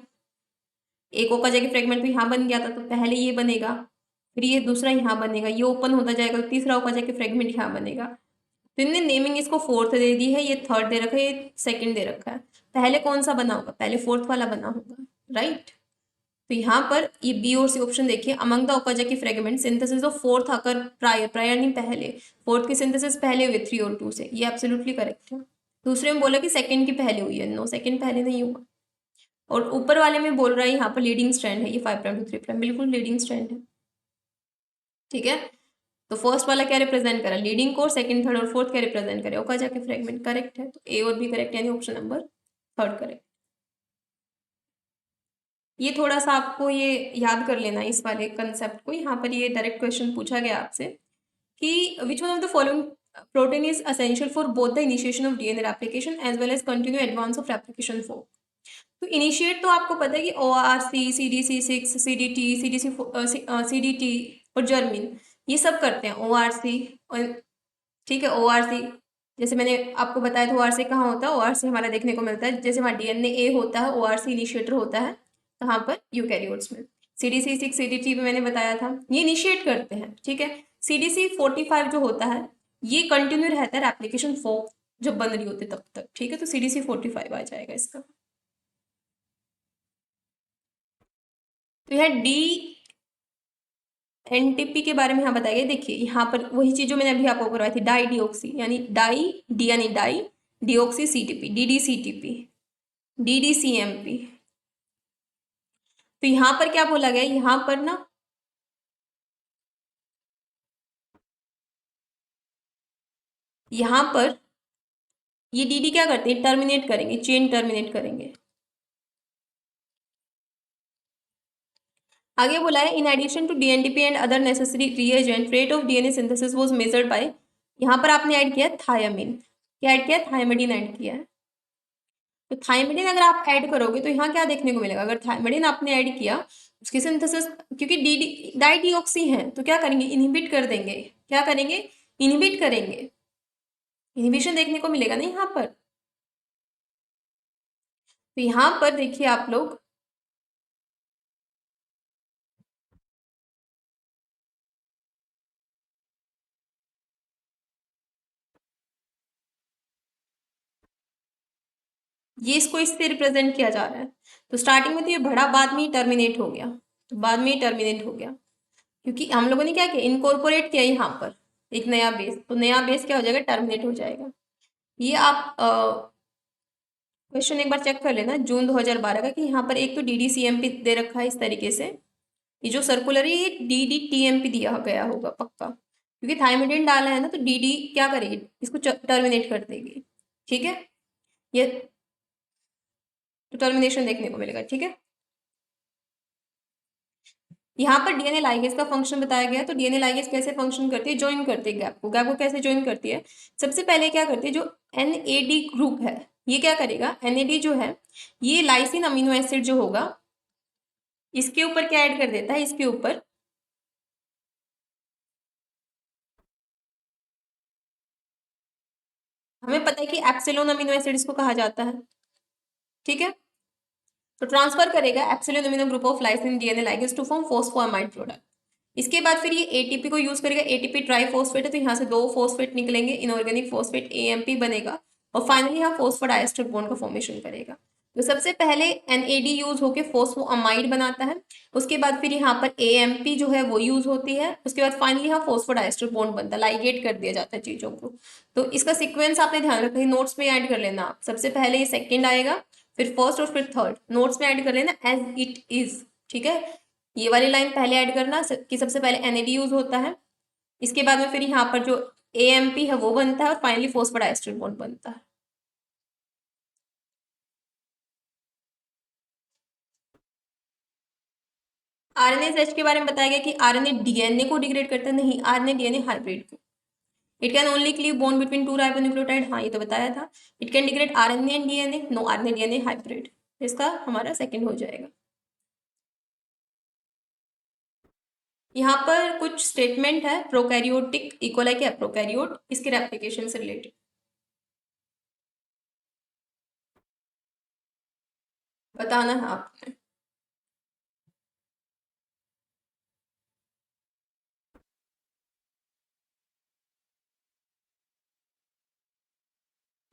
एक ओकाजाकी फ्रेगमेंट तो यहाँ बन गया था, तो पहले ये बनेगा, फिर ये दूसरा यहाँ बनेगा, ये ओपन होता जाएगा, तो तीसरा ओकाजाकी फ्रेगमेंट यहाँ बनेगा। तो इनने नेमिंग इसको फोर्थ दे दी है, ये थर्ड दे रखा है, ये सेकंड दे रखा है। पहले कौन सा बना होगा, पहले फोर्थ वाला बना होगा, राइट। तो यहाँ पर ये बी और सी ऑप्शन देखिए, among the Okazaki fragment synthesis of fourth आकर प्रायर, प्रायर नहीं पहले, फोर्थ की सिंथेसिस पहले हुई 3 और 2 से, ये एब्सोल्युटली करेक्ट है। दूसरे में बोला कि सेकंड की पहले हुई है, नो सेकंड पहले नहीं हुआ। और ऊपर वाले में बोल रहा है यहाँ पर लीडिंग स्ट्रैंड है, ये 5' टू 3', बिल्कुल लीडिंग स्ट्रैंड है, ठीक है। तो फर्स्ट वाला क्या रिप्रेजेंट करा, लीडिंग को, सेकंड थर्ड और फोर्थ क्या रिप्रेजेंट करे, ओकाजाकी फ्रेगमेंट, करेक्ट है। तो ए और बी करेक्ट, यानी ऑप्शन नंबर 3 करेक्ट। ये थोड़ा सा आपको ये याद कर लेना इस वाले कंसेप्ट को, यहाँ पर ये डायरेक्ट क्वेश्चन पूछा गया आपसे कि which one of the following protein is essential for both the initiation of DNA replication as well as continue advance of replication fork. तो इनिशिएट तो आपको पता है कि ORC, CDC6, CDT, CDT और जर्मिन, ये सब करते हैं ORC। और ठीक है, ORC जैसे मैंने आपको बताया था, ORC कहाँ होता है, ORC हमारा देखने को मिलता है जैसे वहाँ DNA होता है, ORC इनिशिएटर होता है कहाँ पर, यूकैरियोट्स में। CDC6, CDT भी मैंने बताया था, ये इनिशिएट करते हैं, ठीक है। CDC45 जो होता है ये कंटिन्यू रहता है एप्लीकेशन फोर्क जब बन रही होती तब तक, ठीक है। तो CDC45 आ जाएगा इसका। तो यह DNTP के बारे में यहाँ बताया गया। देखिए यहाँ पर वही चीज जो मैंने अभी आपको करवाई थी, डाई डिओक्सी, यानी डाई डी यानी di, deoxy CTP, DDCTP, DDCMP। तो यहाँ पर क्या बोला गया, यहाँ पर ना यहाँ पर ये डी क्या करते हैं, टर्मिनेट करेंगे, चेन टर्मिनेट करेंगे। आगे बोला है in addition to dNTP and other necessary reagent rate of DNA synthesis was measured by, यहाँ पर आपने ऐड किया थायामीन, क्या ऐड किया, थायमिडीन ऐड किया है। तो थायमिडीन अगर आप ऐड करोगे तो यहाँ क्या देखने को मिलेगा, अगर थायमिडीन आपने ऐड किया उसकी सिंथेसिस, क्योंकि डी डाइडिऑक्सी है तो क्या करेंगे, इनहिबिट कर देंगे, क्या करेंगे, इनहिबिट करेंगे, इनहिबिशन देखने को मिलेगा ना यहाँ पर। तो यहाँ पर देखिए आप लोग, ये इसको इससे रिप्रेजेंट किया जा रहा है। तो स्टार्टिंग में तो ये बढ़ा, बाद में ही टर्मिनेट हो गया, तो बाद में ही टर्मिनेट हो गया, क्योंकि हम लोगों ने क्या किया, इनकॉर्पोरेट किया यहाँ पर एक नया बेस, तो नया बेस क्या हो जाएगा, टर्मिनेट हो जाएगा। ये आप क्वेश्चन एक बार चेक कर लेना जून 2012 का, कि यहाँ पर एक तो DDCMP दे रखा है इस तरीके से, ये जो सर्कुलर है ये DDTMP दिया गया होगा पक्का, क्योंकि थायमिडिन डाला है ना, तो DD क्या करेगी, इसको टर्मिनेट कर देगी, ठीक है, ये तो टर्मिनेशन देखने को मिलेगा, ठीक है। यहाँ पर डीएनए लाइगेज का फंक्शन बताया गया है, तो डीएनए लाइगेज कैसे फंक्शन करती है, ज्वाइन करती है गैप को कैसे ज्वाइन करती है, सबसे पहले क्या करती है, जो NAD ग्रुप है ये क्या करेगा, NAD जो है ये लाइसिन अमीनो एसिड जो होगा इसके ऊपर क्या ऐड कर देता है, इसके ऊपर हमें पता है कि एप्सिलॉन अमीनो एसिड इसको कहा जाता है, ठीक है। तो ट्रांसफर करेगा epsilon amino group of lysine DNA ligase to form phosphoamide product. इसके बाद फिर ये एटीपी को यूज करेगा, एटीपी ट्राइफॉस्फेट है तो यहाँ से दो फॉस्फेट निकलेंगे, इनऑर्गेनिक फॉस्फेट AMP बनेगा, और फाइनली यहाँ फॉस्फोडाइएस्टर बॉन्ड का फॉर्मेशन करेगा। तो सबसे पहले NAD यूज होकर फॉस्फोअमाइड बनाता है, उसके बाद फिर यहाँ पर AMP जो है वो यूज होती है, उसके बाद फाइनली यहाँ फॉस्फोडाइएस्टर बॉन्ड बनता है, लाइगेट कर दिया जाता है चीजों को। तो इसका सीक्वेंस आपने ध्यान रखना है, नोट्स में ऐड कर लेना आप, सबसे पहले ये सेकंड आएगा, फिर फर्स्ट और फिर थर्ड नोट्स में ऐड कर लेना एज इट इज, ठीक है। ये वाली लाइन पहले ऐड करना कि सबसे पहले NAD यूज होता है, इसके बाद में फिर यहाँ पर जो AMP है वो बनता है, और फाइनली फॉस्फोडाइएस्टर बॉन्ड बनता है। RNA के बारे में बताया गया कि RNA DNA को डिग्रेड करता है, नहीं, RNA DNA हाइब्रिड को। It can only cleave bond between two ribonucleotide, हाँ ये तो बताया था। It can degrade RNA and DNA, no, RNA DNA hybrid, इसका हमारा सेकंड हो जाएगा। यहाँ पर कुछ स्टेटमेंट है प्रोकैरियोटिक इकोलाई के प्रोकैरियोट, इसके रेप्लिकेशन से रिलेटेड बताना है आपने।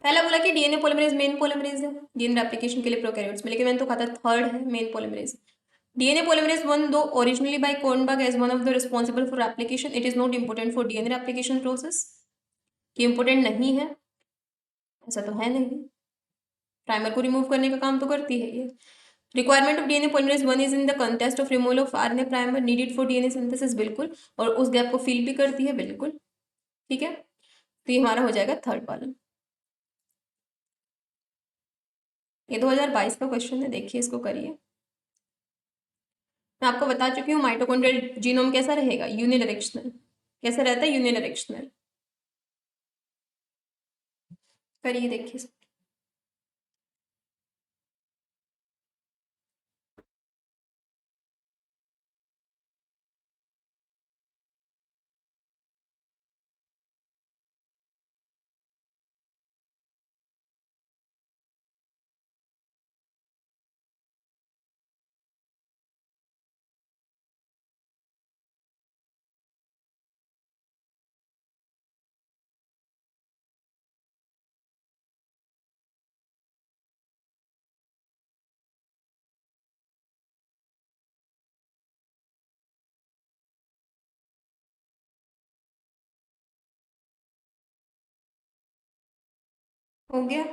पहला बोला कि डीएनए पॉलीमरेज मेन पॉलीमरेज है डीएनए रेप्लिकेशन के लिए प्रोकैरियोट्स में, लेकिन मैंने तो कहा था थर्ड है main polymerase. DNA polymerase one दो originally by Kornberg as one of the responsible for replication, it is not important for DNA replication process, कि इम्पोर्टेंट नहीं है, ऐसा तो है नहीं, प्राइमर को रिमूव करने का काम तो करती है ये। Requirement of DNA polymerase one is in the contest of removal of RNA primer needed for DNA synthesis, बिल्कुल, और उस गैप को फिल भी करती है, बिल्कुल, ठीक है। तो ये हमारा हो जाएगा थर्ड वाला। ये 2022 का क्वेश्चन है, देखिए इसको करिए। मैं आपको बता चुकी हूँ माइटोकॉन्ड्रियल जीनोम कैसा रहेगा, यूनिडायरेक्शनल, कैसा रहता है, यूनिडायरेक्शनल। करिए देखिए। हो गया।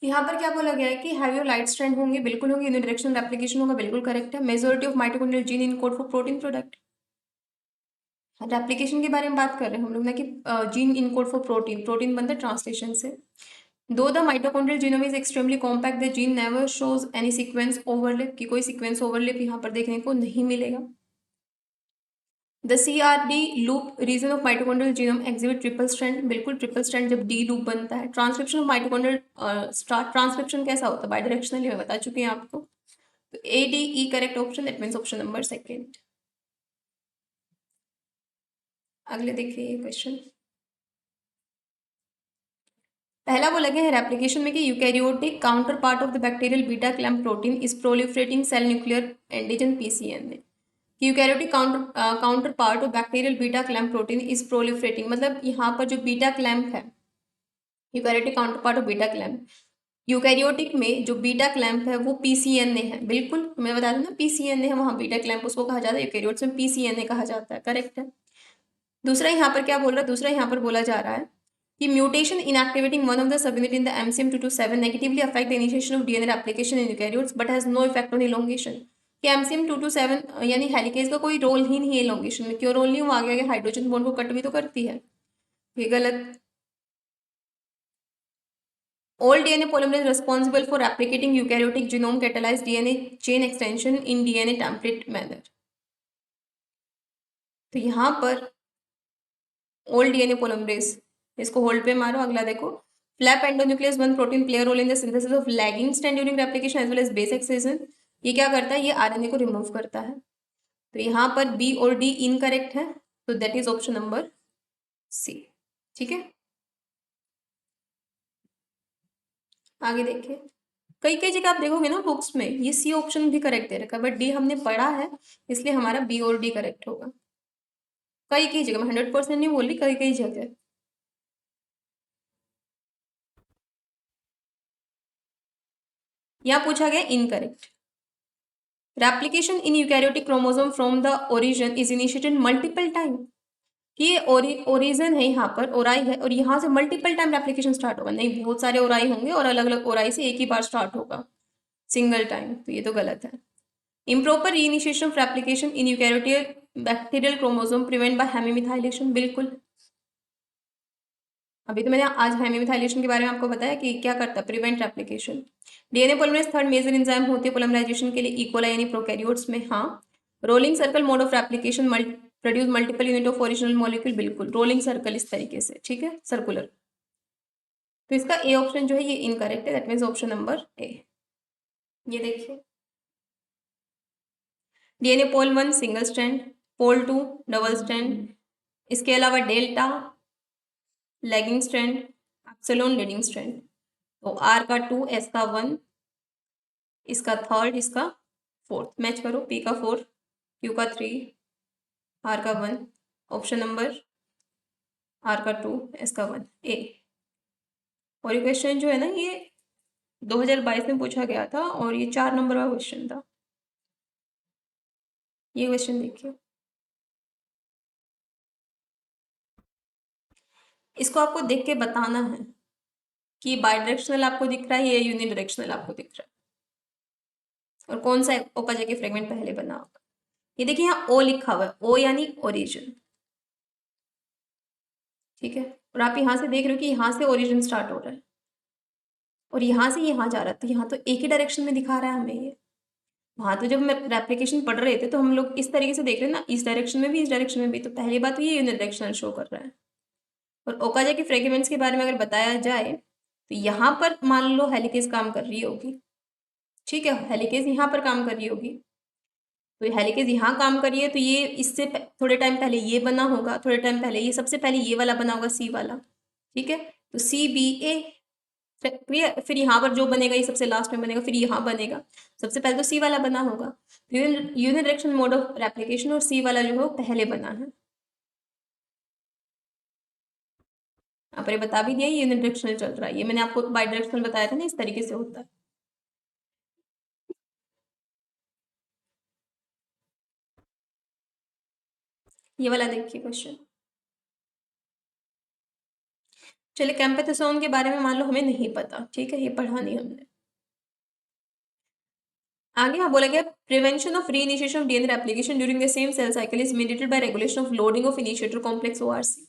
यहाँ पर क्या बोला गया है कि हैव योर लाइट स्ट्रैंड होंगे, बिल्कुल होंगे। यूनिडायरेक्शनल रेप्लिकेशन होगा, बिल्कुल करेक्ट है। Majority of mitochondrial gene in code for protein product, replication के बारे में बात कर रहे हैं हम लोग ना कि gene in code for protein, protein बनता है ट्रांसलेशन से। दो the mitochondrial genome is extremely compact the gene never shows any sequence overlap, की कोई सीक्वेंस ओवरलैप यहाँ पर देखने को नहीं मिलेगा। The CRD loop region of mitochondrial genome exhibit triple strand, बिल्कुल ट्रिपल स्ट्रैंड जब डी लूप बनता है। ट्रांसक्रिप्शन ऑफ माइटोकॉन्ड्रियल ट्रांसक्रिप्शन कैसा होता है, बायडायरेक्शनली, मैं बता चुकी हूँ आपको। तो ADE correct option, that means option number second. अगले देखिए ये क्वेश्चन। पहला बोला गया है रेप्लिकेशन में कि eukaryotic counter part of the bacterial beta clamp protein is proliferating cell nuclear antigen PCN। Eukaryotic counter part of bacterial beta clamp protein is proliferating, मतलब यहाँ पर जो बीटा क्लैम्प है, eukaryotic counter part of beta clamp, eukaryotic में जो beta clamp है वो PCNA है, बिल्कुल मैं बता दूं ना PCNA है, वहाँ बीटा क्लैम्प उसको कहा जाता है, यूकैरियोट्स में PCNA कहा जाता है, करेक्ट है। दूसरा यहाँ पर क्या बोल रहा है, दूसरा यहाँ पर बोला जा रहा है कि mutation inactivating one of the subunit in the MCM227 negatively affect the initiation of DNA replication in eukaryotes but has no effect on elongation। कि MCM227 यानी हेलिकेज का कोई रोल ही नहीं है elongation में, क्यों रोल नहीं हुआ, आगे आगे हाइड्रोजन बॉन्ड को कट भी तो करती है, ये गलत। All DNA polymerase responsible for replicating eukaryotic genome catalyze DNA chain extension in DNA template manner। तो यहाँ पर all DNA polymerase, इसको होल्ड पे मारो, अगला देखो। Flap endonuclease 1 protein play role in the synthesis of lagging strand during replication as well as base extension. ये क्या करता है, ये RNA को रिमूव करता है। तो यहाँ पर B और D इनकरेक्ट है, तो that is option number C। ठीक है, आगे देखिए। कई कई जगह आप देखोगे ना बुक्स में ये C ऑप्शन भी करेक्ट दे रखा है, बट D हमने पढ़ा है इसलिए हमारा B और D करेक्ट होगा। कई कई जगह, मैं 100% नहीं बोल रही, कई कई जगह। यहाँ पूछा गया incorrect. Replication in eukaryotic chromosome from the origin is initiated multiple time. ये ओरिजिन है, यहाँ पर ओराई है, और यहाँ से मल्टीपल टाइम रेप्लिकेशन स्टार्ट होगा, नहीं बहुत सारे ओराई होंगे और अलग अलग ओराई से एक ही बार स्टार्ट होगा सिंगल टाइम, तो ये तो गलत है। Improper reinitiation of replication in eukaryotic bacterial chromosome prevent by hemimethylation, बिल्कुल। अभी तो मैंने आज हेमीमिथाइलेशन के बारे में आपको बताया कि क्या करता है, prevent replication. DNA polymerase third major enzyme होती है पोलिमराइजेशन के लिए, इकोलाई यानी प्रोकैरियोट्स में, हाँ। Rolling circle mode of replication produce multiple unit of original molecule, बिल्कुल रोलिंग सर्कल इस तरीके से, ठीक है, सर्कुलर। तो इसका ए ऑप्शन जो है ये इनकरेक्ट है, that means option number A. ये देखिए, DNA पोल 1 सिंगल स्ट्रैंड, पोल 2 डबल स्ट्रैंड, इसके अलावा delta lagging strand, epsilon leading strand. तो आर का 2, एस का 1, इसका थर्ड, इसका फोर्थ, मैच करो, पी का 4, क्यू का 3, आर का 1, ऑप्शन नंबर आर का 2, एस का 1, ए। और ये क्वेश्चन जो है ना ये 2022 में पूछा गया था और ये 4 नंबर का क्वेश्चन था। ये क्वेश्चन देखिए, इसको आपको देख के बताना है कि बाई डायरेक्शनल आपको दिख रहा है या यूनिडायरेक्शनल आपको दिख रहा है, और कौन सा ओकाजा के फ्रेगमेंट पहले बना होगा। ये देखिए यहाँ ओ लिखा हुआ है, ओ यानी ओरिजिन, ठीक है, और आप यहाँ से देख रहे हो कि यहाँ से ओरिजिन स्टार्ट हो रहा है और यहाँ से यहाँ जा रहा है, तो यहाँ तो एक ही डायरेक्शन में दिखा रहा है हमें ये। वहाँ तो जब मैं रेप्लिकेशन पढ़ रहे थे तो हम लोग इस तरीके से देख रहे हैं ना, इस डायरेक्शन में भी इस डायरेक्शन में भी, तो पहली बात तो ये यूनिडायरेक्शनल शो कर रहा है। और ओकाजा के फ्रेगमेंट्स के बारे में अगर बताया जाए तो यहाँ पर मान लो हेलिकेज काम कर रही होगी, ठीक है, हेलिकेज यहाँ पर काम कर रही होगी, तो हेलिकेज यहाँ काम कर रही है, तो ये इससे थोड़े टाइम पहले ये बना होगा, थोड़े टाइम पहले ये, सबसे पहले ये वाला बना होगा, सी वाला, ठीक है, तो CBA, फिर यहाँ पर जो बनेगा ये सबसे लास्ट में बनेगा, फिर यहाँ बनेगा, सबसे पहले तो सी वाला बना होगा, यूनिडायरेक्शनल मोड ऑफ रेप्लिकेशन, और सी वाला जो है वो पहले बना है। यहाँ पर ये बता भी दिया यूनिडायरेक्शनल चल रहा है, ये मैंने आपको बाई डायरेक्शनल बताया था ना, इस तरीके से होता है। ये वाला देखिए क्वेश्चन, चलिए कैम्पेथेसोन के बारे में मान लो हमें नहीं पता, ठीक है, ये पढ़ा नहीं हमने। आगे यहाँ बोला गया prevention of reinitiation of DNA replication during the same cell cycle is mediated by regulation of loading of initiator complex ORC.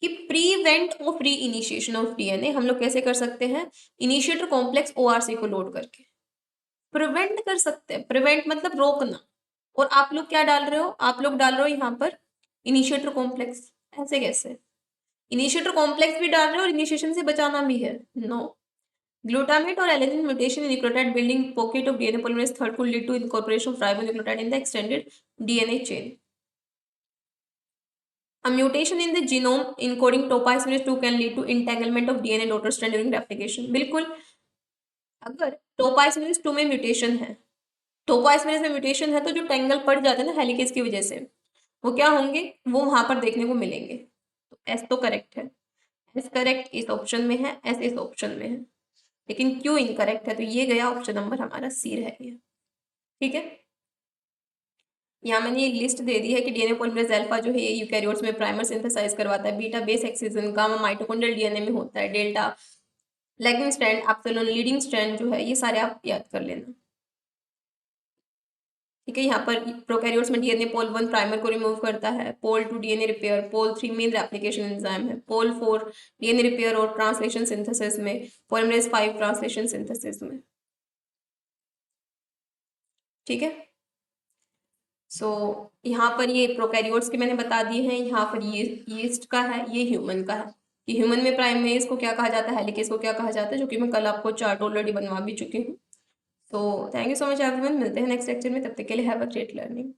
कि prevent of reinitiation of DNA हम लोग कैसे कर सकते हैं? इनिशिएटर कॉम्प्लेक्स ओआरसी को load करके prevent कर सकते हैं। प्रिवेंट मतलब रोकना, और आप लोग क्या डाल रहे हो? आप लोग डाल रहे हो यहाँ पर इनिशिएटर कॉम्प्लेक्स। ऐसे कैसे? इनिशिएटर कॉम्प्लेक्स भी डाल रहे हो और इनिशिएशन से बचाना भी है? नो। ग्लूटामेट और alanine mutation in nucleotide building pocket of DNA polymerase third could lead to incorporation of ribonucleotide in the extended DNA chain. A mutation in the genome encoding topoisomerase 2 can lead to entanglement of DNA daughter strand during replication. बिल्कुल, अगर टोपाइसमेरेज 2 में mutation है, टोपाइसमेरेज में mutation है तो जो tangle पड़ जाते हैं ना हेलिकेज की वजह से, वो क्या होंगे? वो वहां पर देखने को मिलेंगे। तो एस तो करेक्ट है, एस करेक्ट इस ऑप्शन में है, एस इस ऑप्शन में है, लेकिन क्यों इनकरेक्ट है? तो ये गया ऑप्शन नंबर हमारा सी रह गया। ठीक है, यहाँ मैंने एक लिस्ट दे दी है कि डीएनए पॉलीमरेज अल्फा जो है ये यूकैरियोट्स में प्राइमर सिंथेसाइज करवाता है, beta base excision gamma mitochondrial DNA में होता है, delta lagging strand, epsilon leading strand जो है, ये सारे आप याद कर लेना। ठीक है, यहाँ पर प्रोकैरियोट्स में डीएनए पोल 1 प्राइमर को रिमूव करता है, पोल 2 डीएनए रिपेयर, पोल 3 मेन रेप्लिकेशन एंजाइम है, पोल 4 डीएनए रिपेयर और ट्रांसलेशन सिंथेसिस में, पॉलीमरेज 5 ट्रांसलेशन सिंथेसिस में। ठीक है, सो यहाँ पर ये प्रोकैरियोट्स के मैंने बता दिए हैं, यहाँ पर ये यीस्ट का है, ये ह्यूमन का है। कि ह्यूमन में प्राइमेज को क्या कहा जाता है, हेलिकेज को क्या कहा जाता है, जो कि मैं कल आपको चार्ट ऑलरेडी बनवा भी चुकी हूँ। तो thank you so much everyone, मिलते हैं नेक्स्ट लेक्चर में, तब तक के लिए हैव अ ग्रेट लर्निंग।